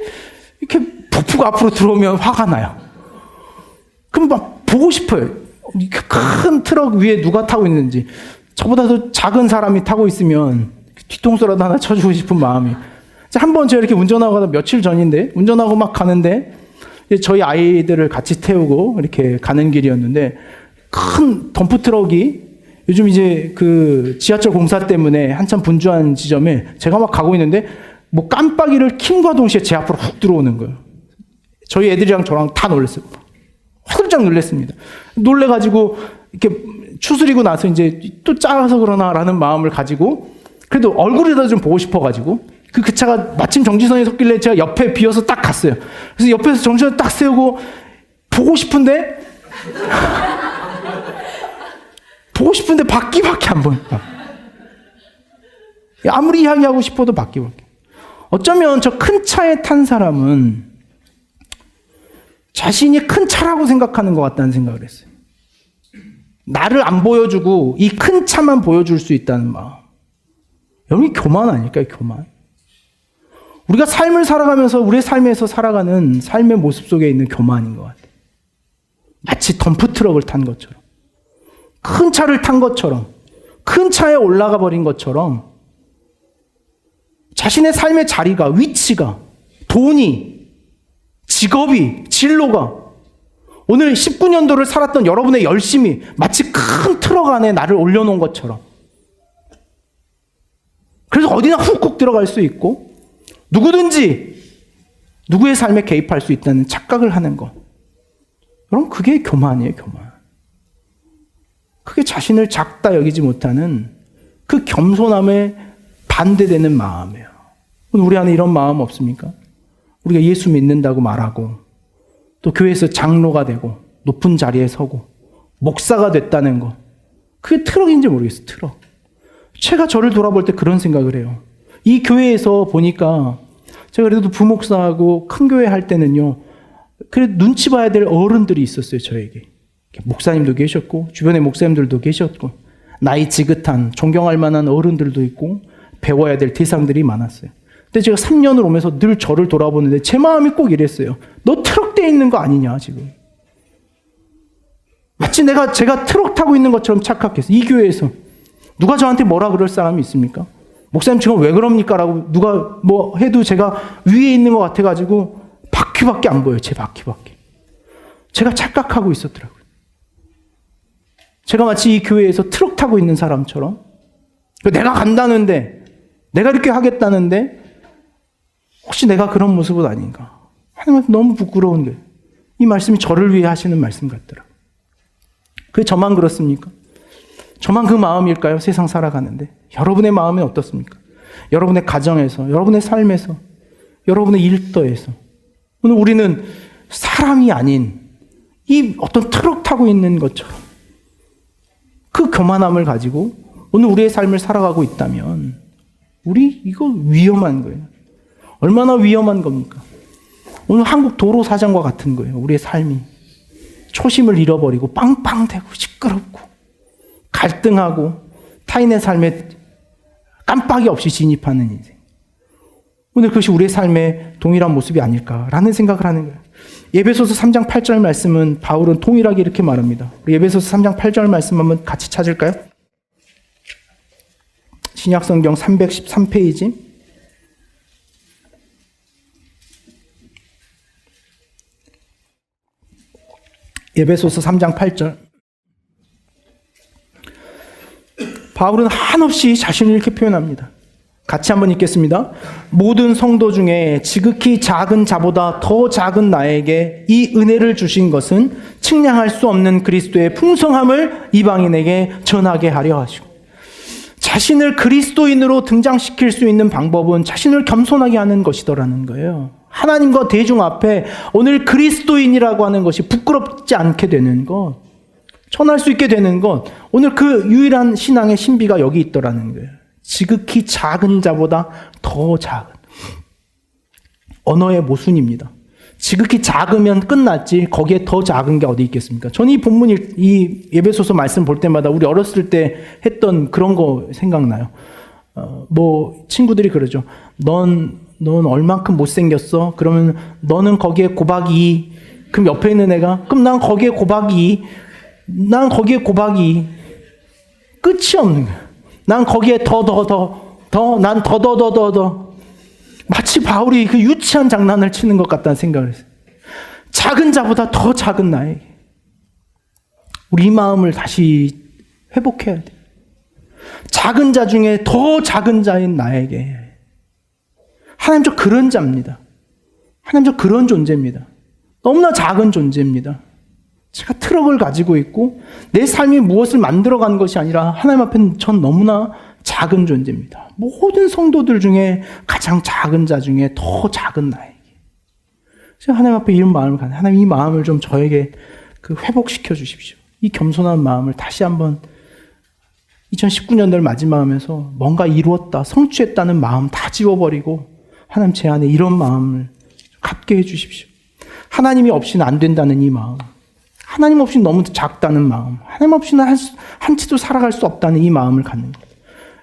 이렇게 북부가 앞으로 들어오면 화가 나요. 그럼 막 보고 싶어요. 이렇게 큰 트럭 위에 누가 타고 있는지. 저보다 더 작은 사람이 타고 있으면 뒤통수라도 하나 쳐주고 싶은 마음이. 한번 제가 이렇게 운전하고 가다, 며칠 전인데 운전하고 막 가는데 저희 아이들을 같이 태우고 이렇게 가는 길이었는데, 큰 덤프 트럭이, 요즘 이제 그 지하철 공사 때문에 한참 분주한 지점에 제가 막 가고 있는데 뭐 깜빡이를 킴과 동시에 제 앞으로 훅 들어오는 거예요. 저희 애들이랑 저랑 다 놀랐어요. 화들짝 놀랐습니다. 놀래가지고 이렇게 추스리고 나서 이제 또 작아서 그러나라는 마음을 가지고, 그래도 얼굴이라도 좀 보고 싶어가지고 그 차가 마침 정지선에 섰길래 제가 옆에 비어서 딱 갔어요. 그래서 옆에서 정지선을 딱 세우고 보고 싶은데 바퀴밖에 안 보인다. 아무리 이야기하고 싶어도 바퀴밖에. 어쩌면 저 큰 차에 탄 사람은 자신이 큰 차라고 생각하는 것 같다는 생각을 했어요. 나를 안 보여주고 이 큰 차만 보여줄 수 있다는 마음. 여러분이 교만 아닐까요? 교만. 우리가 삶을 살아가면서 우리의 삶에서 살아가는 삶의 모습 속에 있는 교만인 것 같아요. 마치 덤프트럭을 탄 것처럼, 큰 차를 탄 것처럼, 큰 차에 올라가 버린 것처럼 자신의 삶의 자리가, 위치가, 돈이, 직업이, 진로가, 오늘 19년도를 살았던 여러분의 열심이 마치 큰 트럭 안에 나를 올려놓은 것처럼, 그래서 어디나 훅훅 들어갈 수 있고 누구든지 누구의 삶에 개입할 수 있다는 착각을 하는 것. 여러분, 그게 교만이에요, 교만. 그게 자신을 작다 여기지 못하는 그 겸손함에 반대되는 마음이에요. 우리 안에 이런 마음 없습니까? 우리가 예수 믿는다고 말하고 또 교회에서 장로가 되고 높은 자리에 서고 목사가 됐다는 것. 그게 트럭인지 모르겠어요, 트럭. 제가 저를 돌아볼 때 그런 생각을 해요. 이 교회에서 보니까 제가 그래도 부목사하고 큰 교회 할 때는요, 그래 눈치 봐야 될 어른들이 있었어요, 저에게. 목사님도 계셨고 주변에 목사님들도 계셨고 나이 지긋한 존경할 만한 어른들도 있고 배워야 될 대상들이 많았어요. 근데 제가 3년을 오면서 늘 저를 돌아보는데 제 마음이 꼭 이랬어요. 너 트럭대에 있는 거 아니냐 지금. 마치 제가 트럭 타고 있는 것처럼 착각했어요. 이 교회에서 누가 저한테 뭐라 그럴 사람이 있습니까? 목사님 지금 왜 그럽니까? 라고 누가 뭐 해도 제가 위에 있는 것 같아가지고 바퀴밖에 안 보여요. 제 바퀴밖에. 제가 착각하고 있었더라고요. 제가 마치 이 교회에서 트럭 타고 있는 사람처럼, 내가 간다는데, 내가 이렇게 하겠다는데 혹시 내가 그런 모습은 아닌가. 하나님한테 너무 부끄러운 거예요. 이 말씀이 저를 위해 하시는 말씀 같더라고요. 그게 저만 그렇습니까? 저만 그 마음일까요? 세상 살아가는데. 여러분의 마음은 어떻습니까? 여러분의 가정에서, 여러분의 삶에서, 여러분의 일터에서. 오늘 우리는 사람이 아닌 이 어떤 트럭 타고 있는 것처럼 그 교만함을 가지고 오늘 우리의 삶을 살아가고 있다면 우리 이거 위험한 거예요. 얼마나 위험한 겁니까? 오늘 한국 도로 사정과 같은 거예요. 우리의 삶이 초심을 잃어버리고 빵빵대고 시끄럽고 갈등하고 타인의 삶에 깜빡이 없이 진입하는 인생. 오늘 그것이 우리의 삶의 동일한 모습이 아닐까라는 생각을 하는 거예요. 에베소서 3장 8절 말씀은 바울은 동일하게 이렇게 말합니다. 에베소서 3장 8절 말씀 한번 같이 찾을까요? 신약성경 313페이지. 에베소서 3장 8절. 바울은 한없이 자신을 이렇게 표현합니다. 같이 한번 읽겠습니다. 모든 성도 중에 지극히 작은 자보다 더 작은 나에게 이 은혜를 주신 것은 측량할 수 없는 그리스도의 풍성함을 이방인에게 전하게 하려 하시고, 자신을 그리스도인으로 등장시킬 수 있는 방법은 자신을 겸손하게 하는 것이더라는 거예요. 하나님과 대중 앞에 오늘 그리스도인이라고 하는 것이 부끄럽지 않게 되는 것, 전할 수 있게 되는 것, 오늘 그 유일한 신앙의 신비가 여기 있더라는 거예요. 지극히 작은 자보다 더 작은. 언어의 모순입니다. 지극히 작으면 끝났지 거기에 더 작은 게 어디 있겠습니까? 저는 이 본문, 이 에베소서 말씀 볼 때마다 우리 어렸을 때 했던 그런 거 생각나요. 친구들이 그러죠. 넌 얼만큼 못생겼어? 그러면 너는 거기에 곱하기 2. 그럼 옆에 있는 애가 그럼 난 거기에 곱하기 2. 난 거기에 곱하기 2. 끝이 없는 거야. 난 거기에 난 더. 마치 바울이 그 유치한 장난을 치는 것 같다는 생각을 했어요. 작은 자보다 더 작은 나에게. 우리 이 마음을 다시 회복해야 돼. 작은 자 중에 더 작은 자인 나에게. 하나님 저 그런 자입니다. 하나님 저 그런 존재입니다. 너무나 작은 존재입니다. 제가 트럭을 가지고 있고 내 삶이 무엇을 만들어가는 것이 아니라 하나님 앞에는 전 너무나 작은 존재입니다. 모든 성도들 중에 가장 작은 자 중에 더 작은 나에게. 제가 하나님 앞에 이런 마음을 가는, 하나님 이 마음을 좀 저에게 회복시켜 주십시오. 이 겸손한 마음을 다시 한번 2019년도를 마지막하면서 뭔가 이루었다, 성취했다는 마음 다 지워버리고 하나님 제 안에 이런 마음을 갖게 해주십시오. 하나님이 없이는 안 된다는 이 마음, 하나님 없이는 너무 작다는 마음, 하나님 없이는 한치도 살아갈 수 없다는 이 마음을 갖는 것.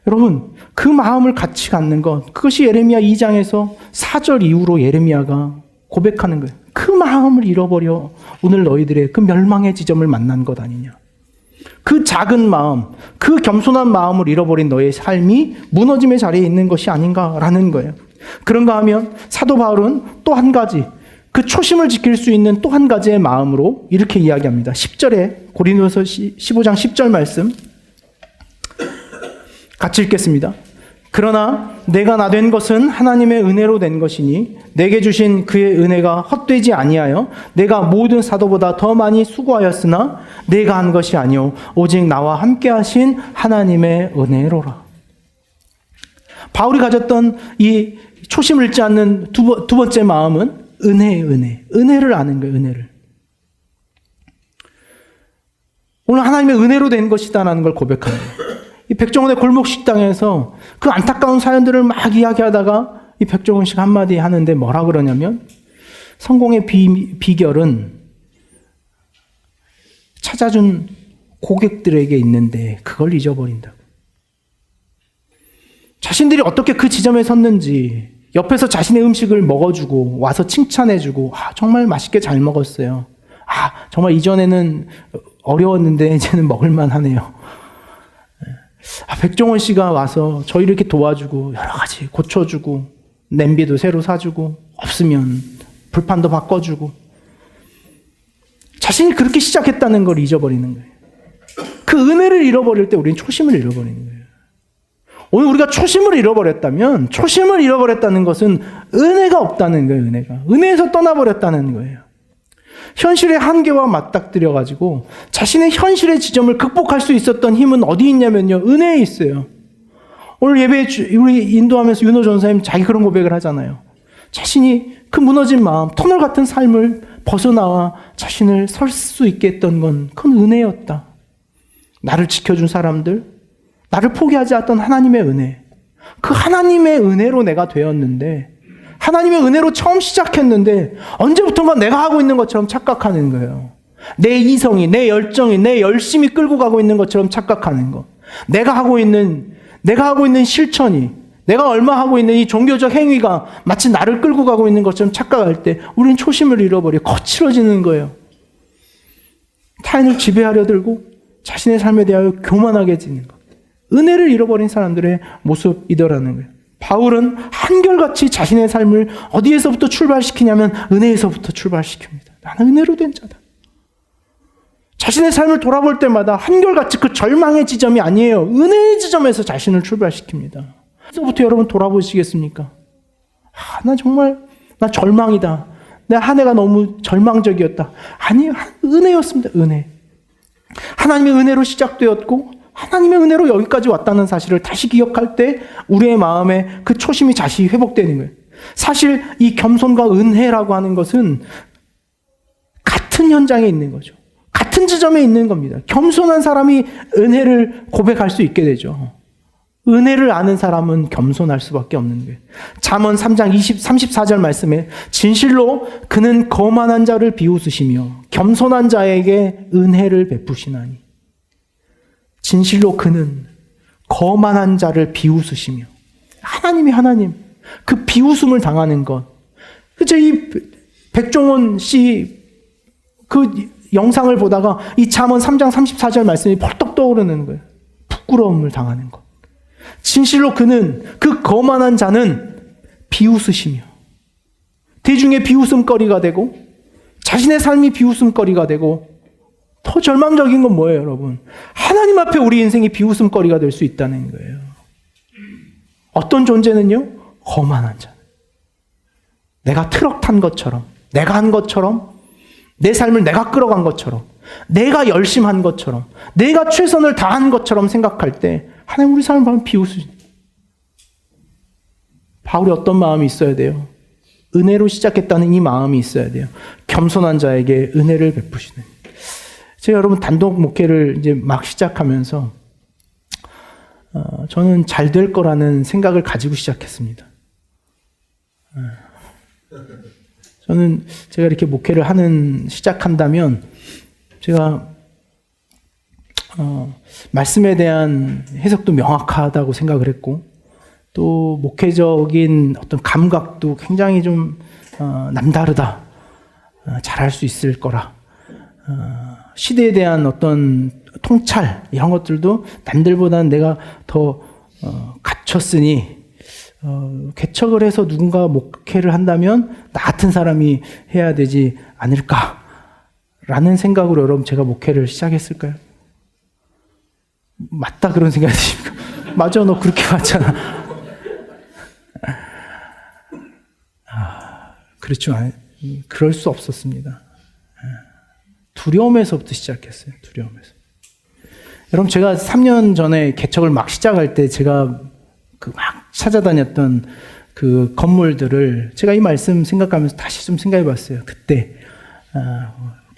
여러분, 그 마음을 같이 갖는 것, 그것이 예레미야 2장에서 4절 이후로 예레미야가 고백하는 거예요. 그 마음을 잃어버려 오늘 너희들의 그 멸망의 지점을 만난 것 아니냐. 그 작은 마음, 그 겸손한 마음을 잃어버린 너의 삶이 무너짐의 자리에 있는 것이 아닌가라는 거예요. 그런가 하면 사도 바울은 또 한 가지, 그 초심을 지킬 수 있는 또 한 가지의 마음으로 이렇게 이야기합니다. 10절에 고린도서 15장 10절 말씀 같이 읽겠습니다. 그러나 내가 나 된 것은 하나님의 은혜로 된 것이니 내게 주신 그의 은혜가 헛되지 아니하여 내가 모든 사도보다 더 많이 수고하였으나 내가 한 것이 아니오 오직 나와 함께 하신 하나님의 은혜로라. 바울이 가졌던 이 초심을 잃지 않는 두 번째 마음은 은혜를 아는 거예요. 은혜를. 오늘 하나님의 은혜로 된 것이다라는 걸 고백하는 거예요. 이 백종원의 골목 식당에서 그 안타까운 사연들을 막 이야기하다가 이 백종원 씨가 한마디 하는데 뭐라 그러냐면 성공의 비결은 찾아준 고객들에게 있는데 그걸 잊어버린다고. 자신들이 어떻게 그 지점에 섰는지 옆에서 자신의 음식을 먹어주고 와서 칭찬해주고 정말 맛있게 잘 먹었어요. 정말 이전에는 어려웠는데 이제는 먹을만하네요. 백종원 씨가 와서 저희 이렇게 도와주고 여러 가지 고쳐주고 냄비도 새로 사주고 없으면 불판도 바꿔주고 자신이 그렇게 시작했다는 걸 잊어버리는 거예요. 그 은혜를 잃어버릴 때 우리는 초심을 잃어버리는 거예요. 오늘 우리가 초심을 잃어버렸다면 초심을 잃어버렸다는 것은 은혜가 없다는 거예요. 은혜에서 떠나버렸다는 거예요. 현실의 한계와 맞닥뜨려가지고 자신의 현실의 지점을 극복할 수 있었던 힘은 어디 있냐면요. 은혜에 있어요. 오늘 예배에 우리 인도하면서 윤호 전사님 자기 그런 고백을 하잖아요. 자신이 그 무너진 마음, 터널 같은 삶을 벗어나와 자신을 설 수 있게 했던 건 그건 은혜였다. 나를 지켜준 사람들, 나를 포기하지 않았던 하나님의 은혜. 그 하나님의 은혜로 내가 되었는데 하나님의 은혜로 처음 시작했는데 언제부턴가 내가 하고 있는 것처럼 착각하는 거예요. 내 이성이, 내 열정이, 내 열심이 끌고 가고 있는 것처럼 착각하는 거. 내가 하고 있는 실천이, 내가 얼마 하고 있는 이 종교적 행위가 마치 나를 끌고 가고 있는 것처럼 착각할 때 우리는 초심을 잃어버려 거칠어지는 거예요. 타인을 지배하려 들고 자신의 삶에 대하여 교만하게 지는 것. 은혜를 잃어버린 사람들의 모습이더라는 거예요. 바울은 한결같이 자신의 삶을 어디에서부터 출발시키냐면 은혜에서부터 출발시킵니다. 나는 은혜로 된 자다. 자신의 삶을 돌아볼 때마다 한결같이 그 절망의 지점이 아니에요. 은혜의 지점에서 자신을 출발시킵니다. 어디서부터 여러분 돌아보시겠습니까? 나 절망이다. 내 한 해가 너무 절망적이었다. 아니에요. 은혜였습니다. 은혜. 하나님의 은혜로 시작되었고 하나님의 은혜로 여기까지 왔다는 사실을 다시 기억할 때 우리의 마음에 그 초심이 다시 회복되는 거예요. 사실 이 겸손과 은혜라고 하는 것은 같은 현장에 있는 거죠. 같은 지점에 있는 겁니다. 겸손한 사람이 은혜를 고백할 수 있게 되죠. 은혜를 아는 사람은 겸손할 수밖에 없는 거예요. 잠언 3장 34절 말씀에 진실로 그는 거만한 자를 비웃으시며 겸손한 자에게 은혜를 베푸시나니. 진실로 그는 거만한 자를 비웃으시며. 하나님 그 비웃음을 당하는 것. 그쵸? 이 백종원 씨 그 영상을 보다가 이 잠언 3장 34절 말씀이 벌떡 떠오르는 거예요. 부끄러움을 당하는 것. 진실로 그는, 그 거만한 자는 비웃으시며 대중의 비웃음거리가 되고 자신의 삶이 비웃음거리가 되고, 더 절망적인 건 뭐예요, 여러분? 하나님 앞에 우리 인생이 비웃음거리가 될 수 있다는 거예요. 어떤 존재는요? 거만한 자. 내가 트럭 탄 것처럼, 내가 한 것처럼, 내 삶을 내가 끌어간 것처럼, 내가 열심한 것처럼, 내가 최선을 다한 것처럼 생각할 때 하나님 우리 삶을 보면 비웃으시. 바울이 어떤 마음이 있어야 돼요? 은혜로 시작했다는 이 마음이 있어야 돼요. 겸손한 자에게 은혜를 베푸시는. 제가 여러분 단독 목회를 이제 막 시작하면서 저는 잘 될 거라는 생각을 가지고 시작했습니다. 저는 제가 이렇게 목회를 시작한다면 제가 말씀에 대한 해석도 명확하다고 생각을 했고, 또 목회적인 어떤 감각도 굉장히 좀 남다르다, 잘할 수 있을 거라, 시대에 대한 어떤 통찰 이런 것들도 남들보다는 내가 더 갖췄으니 개척을 해서 누군가 목회를 한다면 나 같은 사람이 해야 되지 않을까라는 생각으로 여러분 제가 목회를 시작했을까요? 맞다 그런 생각이 드십니까? 맞아, 너 그렇게 맞잖아. 그렇죠. 그럴 수 없었습니다. 두려움에서부터 시작했어요. 두려움에서. 여러분, 제가 3년 전에 개척을 막 시작할 때 제가 막 찾아다녔던 그 건물들을 제가 이 말씀 생각하면서 다시 좀 생각해 봤어요. 그때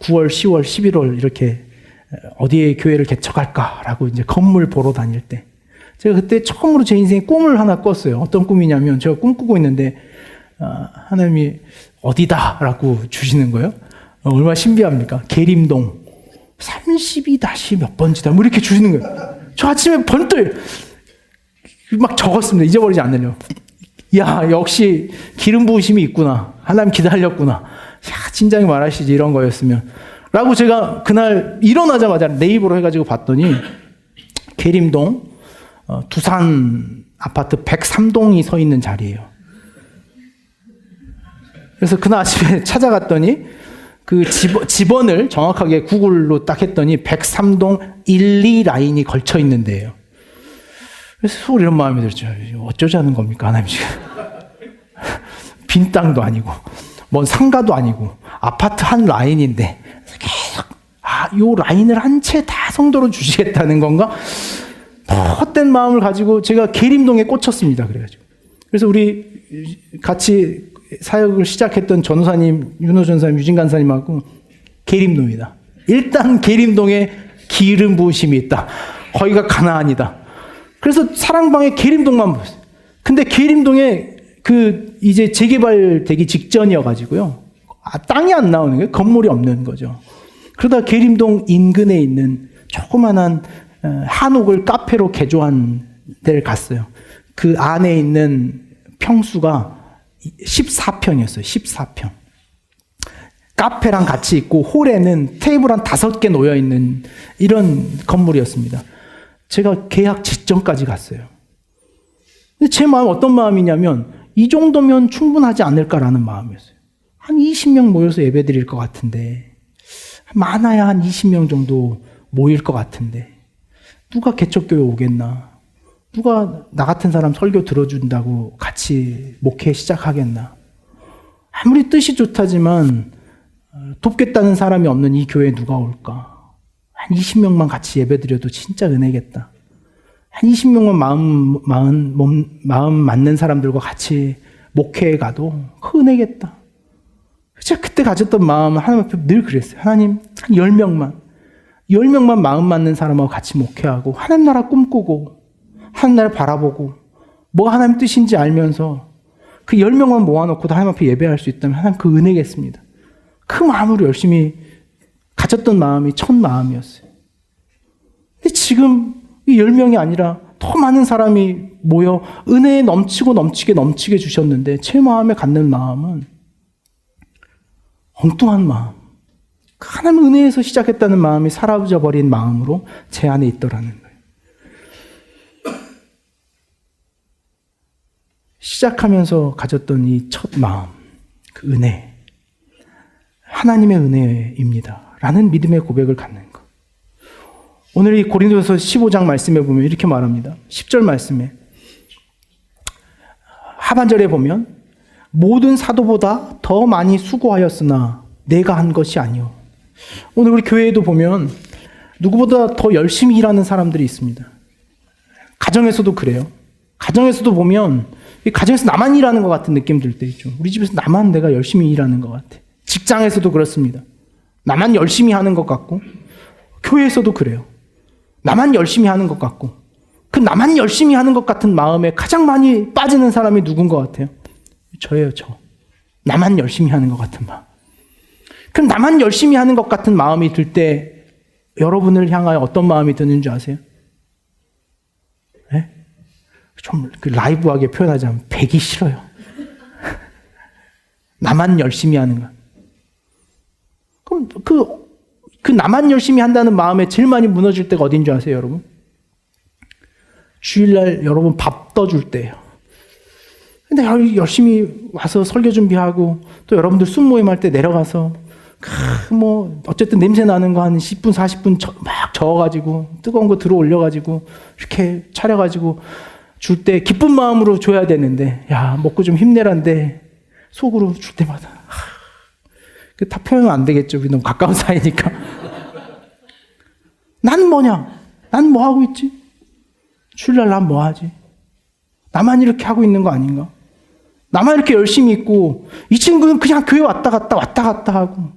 9월, 10월, 11월 이렇게 어디에 교회를 개척할까라고 이제 건물 보러 다닐 때 제가 그때 처음으로 제 인생에 꿈을 하나 꿨어요. 어떤 꿈이냐면 제가 꿈꾸고 있는데 하나님이 어디다라고 주시는 거예요. 얼마나 신비합니까? 계림동 32- 몇 번지다 뭐 이렇게 주시는 거예요. 저 아침에 번뜩 막 적었습니다. 잊어버리지 않으려고. 야, 역시 기름 부으심이 있구나. 하나님 기다렸구나. 야, 진작에 말하시지 이런 거였으면. 라고 제가 그날 일어나자마자 네이버로 해가지고 봤더니 계림동 두산 아파트 103동이 서 있는 자리예요. 그래서 그날 아침에 찾아갔더니 그 집원을 정확하게 구글로 딱 했더니 103동 1, 2 라인이 걸쳐 있는 데예요. 그래서 이런 마음이 들죠. 어쩌자는 겁니까, 하나님 지금. 빈 땅도 아니고, 뭔 상가도 아니고, 아파트 한 라인인데, 계속, 요 라인을 한 채 다 성도로 주시겠다는 건가? 헛된 마음을 가지고 제가 계림동에 꽂혔습니다. 그래가지고. 그래서 우리 같이 사역을 시작했던 전우사님, 윤호 전사님, 유진 간사님하고 계림동이다. 일단 계림동에 기름 부으심이 있다. 거기가 가나안이다. 그래서 사랑방에 계림동만 보였어요. 근데 계림동에 이제 재개발되기 직전이어가지고요. 땅이 안 나오는 거예요. 건물이 없는 거죠. 그러다 계림동 인근에 있는 조그만한 한옥을 카페로 개조한 데를 갔어요. 그 안에 있는 평수가 14평이었어요. 14평. 카페랑 같이 있고 홀에는 테이블 한 5개 놓여 있는 이런 건물이었습니다. 제가 계약 직전까지 갔어요. 근데 제 마음 어떤 마음이냐면 이 정도면 충분하지 않을까라는 마음이었어요. 한 20명 모여서 예배 드릴 것 같은데, 많아야 한 20명 정도 모일 것 같은데 누가 개척교회 오겠나? 누가 나 같은 사람 설교 들어준다고 같이 목회 시작하겠나? 아무리 뜻이 좋다지만 돕겠다는 사람이 없는 이 교회에 누가 올까? 한 20명만 같이 예배드려도 진짜 은혜겠다. 한 20명만 마음 맞는 사람들과 같이 목회에 가도 그 은혜겠다. 제가 그때 가졌던 마음은 하나님 앞에 늘 그랬어요. 하나님, 한 10명만 마음 맞는 사람하고 같이 목회하고 하나님 나라 꿈꾸고 하나님 나를 바라보고 뭐가 하나님 뜻인지 알면서 그 10명만 모아놓고도 하나님 앞에 예배할 수 있다면 하나님 그 은혜겠습니다. 그 마음으로 열심히 가졌던 마음이 첫 마음이었어요. 근데 지금 이 10명이 아니라 더 많은 사람이 모여 은혜에 넘치게 주셨는데 제 마음에 갖는 마음은 엉뚱한 마음. 하나님 은혜에서 시작했다는 마음이 사라져 버린 마음으로 제 안에 있더라는 거예요. 시작하면서 가졌던 이 첫 마음, 그 은혜, 하나님의 은혜입니다. 라는 믿음의 고백을 갖는 것. 오늘 이 고린도서 15장 말씀에 보면 이렇게 말합니다. 10절 말씀에 하반절에 보면 모든 사도보다 더 많이 수고하였으나 내가 한 것이 아니오. 오늘 우리 교회에도 보면 누구보다 더 열심히 일하는 사람들이 있습니다. 가정에서도 그래요. 가정에서도 보면 이 가정에서 나만 일하는 것 같은 느낌 들 때 있죠. 우리 집에서 나만 내가 열심히 일하는 것 같아. 직장에서도 그렇습니다. 나만 열심히 하는 것 같고 교회에서도 그래요. 나만 열심히 하는 것 같고 그 나만 열심히 하는 것 같은 마음에 가장 많이 빠지는 사람이 누군 것 같아요? 저예요, 저. 나만 열심히 하는 것 같은 마음. 그럼 나만 열심히 하는 것 같은 마음이 들 때 여러분을 향하여 어떤 마음이 드는 줄 아세요? 네? 좀 라이브하게 표현하자면 배기 싫어요. 나만 열심히 하는 것. 그럼 그 나만 열심히 한다는 마음에 제일 많이 무너질 때가 어딘 줄 아세요, 여러분? 주일날 여러분 밥 떠줄 때예요. 근데 열심히 와서 설교 준비하고 또 여러분들 순모임 할 때 내려가서 어쨌든 냄새 나는 거 한 10분, 40분 막 저어가지고 뜨거운 거 들어 올려가지고 이렇게 차려가지고 줄 때 기쁜 마음으로 줘야 되는데 야, 먹고 좀 힘내란데 속으로 줄 때마다 다 표현은 안 되겠죠. 우리 너무 가까운 사이니까. 난 뭐냐? 난 뭐 하고 있지? 주일날 난 뭐 하지? 나만 이렇게 하고 있는 거 아닌가? 나만 이렇게 열심히 있고 이 친구는 그냥 교회 왔다 갔다 하고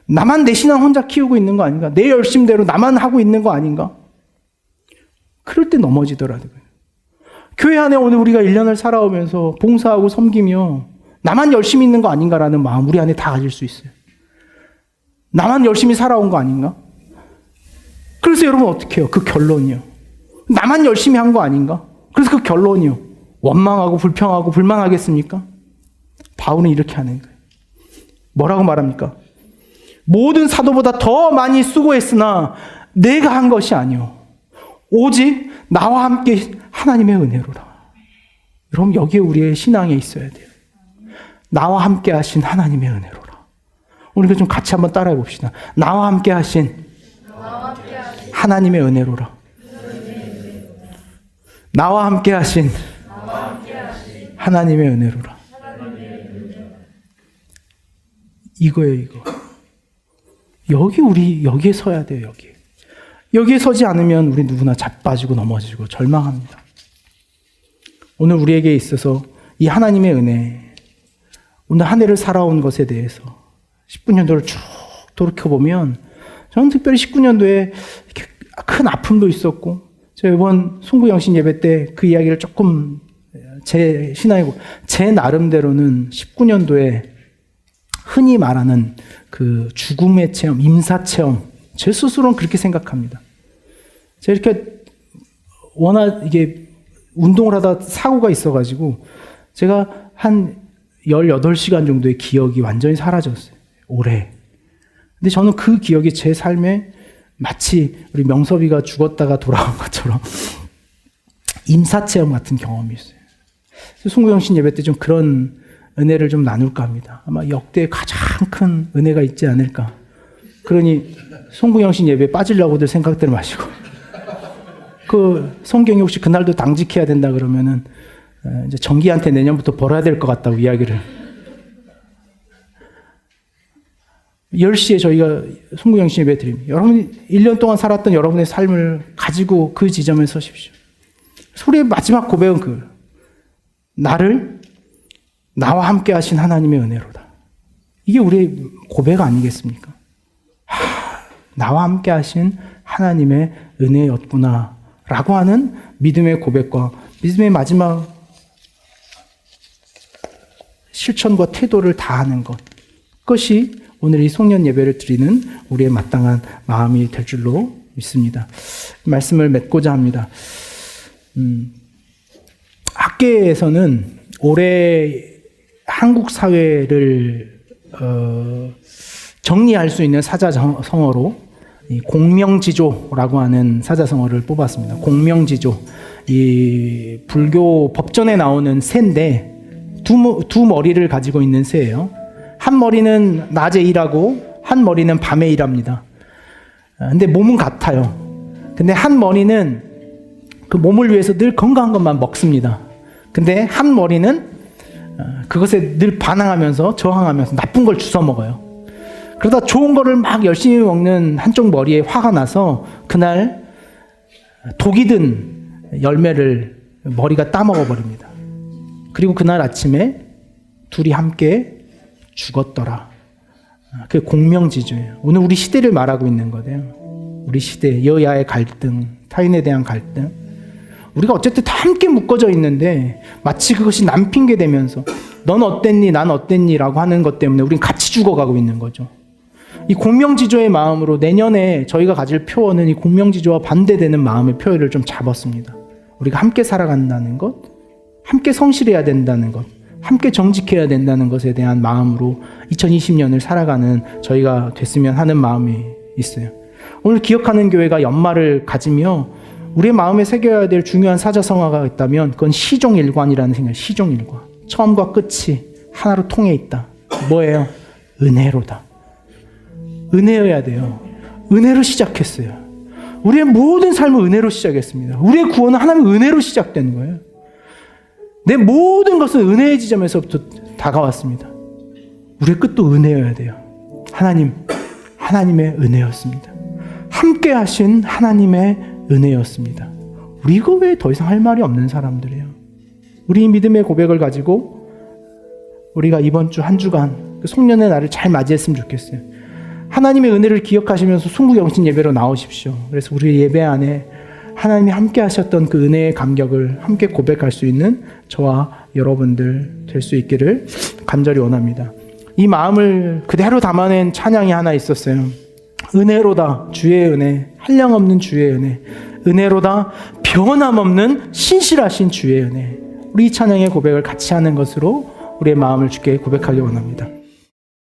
나만 내 신앙 혼자 키우고 있는 거 아닌가? 내 열심대로 나만 하고 있는 거 아닌가? 그럴 때 넘어지더라고요. 교회 안에 오늘 우리가 1년을 살아오면서 봉사하고 섬기며 나만 열심히 있는 거 아닌가라는 마음 우리 안에 다 가질 수 있어요. 나만 열심히 살아온 거 아닌가? 그래서 여러분 어떻게 해요? 그 결론이요. 나만 열심히 한 거 아닌가? 그래서 그 결론이요. 원망하고 불평하고 불만하겠습니까? 바울은 이렇게 하는 거예요. 뭐라고 말합니까? 모든 사도보다 더 많이 수고했으나 내가 한 것이 아니오. 오직 나와 함께 하나님의 은혜로라. 여러분 여기에 우리의 신앙에 있어야 돼요. 나와 함께 하신 하나님의 은혜로라. 우리가 좀 같이 한번 따라해 봅시다. 나와 함께 하신 하나님의 은혜로라. 나와 함께 하신 하나님의 은혜로라. 이거예요, 이거. 여기에 서야 돼요, 여기에 서지 않으면 우리 누구나 자빠지고 넘어지고 절망합니다. 오늘 우리에게 있어서 이 하나님의 은혜, 오늘 한 해를 살아온 것에 대해서 19년도를 쭉 돌이켜보면 저는 특별히 19년도에 큰 아픔도 있었고 제가 이번 송구영신 예배 때 그 이야기를 조금 제 나름대로는 19년도에 흔히 말하는 그 죽음의 체험, 임사체험, 제 스스로는 그렇게 생각합니다. 제가 이렇게 워낙 이게 운동을 하다 사고가 있어가지고 제가 한 18시간 정도의 기억이 완전히 사라졌어요. 올해. 근데 저는 그 기억이 제 삶에 마치 우리 명섭이가 죽었다가 돌아온 것처럼 임사체험 같은 경험이 있어요. 송구영신 예배 때 좀 그런 은혜를 좀 나눌까 합니다. 아마 역대 가장 큰 은혜가 있지 않을까. 그러니 송구영신 예배에 빠지려고들 생각들 마시고 그 성경이 혹시 그날도 당직해야 된다 그러면은 이제 정기한테 내년부터 벌어야 될 것 같다고 이야기를. 10시에 저희가 송구영신 예배 드립니다. 여러분이 1년 동안 살았던 여러분의 삶을 가지고 그 지점에 서십시오. 소리의 마지막 고백은 그 나와 함께 하신 하나님의 은혜로다. 이게 우리의 고백 아니겠습니까? 나와 함께 하신 하나님의 은혜였구나 라고 하는 믿음의 고백과 믿음의 마지막 실천과 태도를 다하는 것. 그것이 오늘 이 송년 예배를 드리는 우리의 마땅한 마음이 될 줄로 믿습니다. 말씀을 맺고자 합니다. 학계에서는 올해 한국 사회를 정리할 수 있는 사자성어로 이 공명지조라고 하는 사자성어를 뽑았습니다. 공명지조. 이 불교 법전에 나오는 새인데 두 머리를 가지고 있는 새예요. 한 머리는 낮에 일하고 한 머리는 밤에 일합니다. 근데 몸은 같아요. 근데 한 머리는 그 몸을 위해서 늘 건강한 것만 먹습니다. 근데 한 머리는 그것에 늘 반항하면서 저항하면서 나쁜 걸 주워 먹어요. 그러다 좋은 거를 막 열심히 먹는 한쪽 머리에 화가 나서 그날 독이 든 열매를 머리가 따먹어 버립니다. 그리고 그날 아침에 둘이 함께 죽었더라. 그게 공명지조예요. 오늘 우리 시대를 말하고 있는 거예요. 우리 시대, 여야의 갈등, 타인에 대한 갈등. 우리가 어쨌든 다 함께 묶어져 있는데 마치 그것이 남 핑계 대면서 넌 어땠니, 난 어땠니 라고 하는 것 때문에 우린 같이 죽어가고 있는 거죠. 이 공명지조의 마음으로 내년에 저희가 가질 표어는 이 공명지조와 반대되는 마음의 표현을 좀 잡았습니다. 우리가 함께 살아간다는 것, 함께 성실해야 된다는 것, 함께 정직해야 된다는 것에 대한 마음으로 2020년을 살아가는 저희가 됐으면 하는 마음이 있어요. 오늘 기억하는 교회가 연말을 가지며 우리의 마음에 새겨야 될 중요한 사자성어가 있다면 그건 시종일관이라는 생각이에요. 시종일관. 처음과 끝이 하나로 통해 있다. 뭐예요? 은혜로다. 은혜여야 돼요. 은혜로 시작했어요. 우리의 모든 삶은 은혜로 시작했습니다. 우리의 구원은 하나님의 은혜로 시작된 거예요. 내 모든 것은 은혜의 지점에서부터 다가왔습니다. 우리의 끝도 은혜여야 돼요. 하나님의 은혜였습니다. 함께 하신 하나님의 은혜였습니다. 우리 이거 외에 더 이상 할 말이 없는 사람들이에요. 우리 믿음의 고백을 가지고 우리가 이번 주 한 주간 그 송년의 날을 잘 맞이했으면 좋겠어요. 하나님의 은혜를 기억하시면서 순국영신 예배로 나오십시오. 그래서 우리 예배 안에 하나님이 함께 하셨던 그 은혜의 감격을 함께 고백할 수 있는 저와 여러분들 될 수 있기를 간절히 원합니다. 이 마음을 그대로 담아낸 찬양이 하나 있었어요. 은혜로다 주의 은혜, 한량없는 주의 은혜, 은혜로다 변함없는 신실하신 주의 은혜. 우리 이 찬양의 고백을 같이 하는 것으로 우리의 마음을 주께 고백하기 원합니다.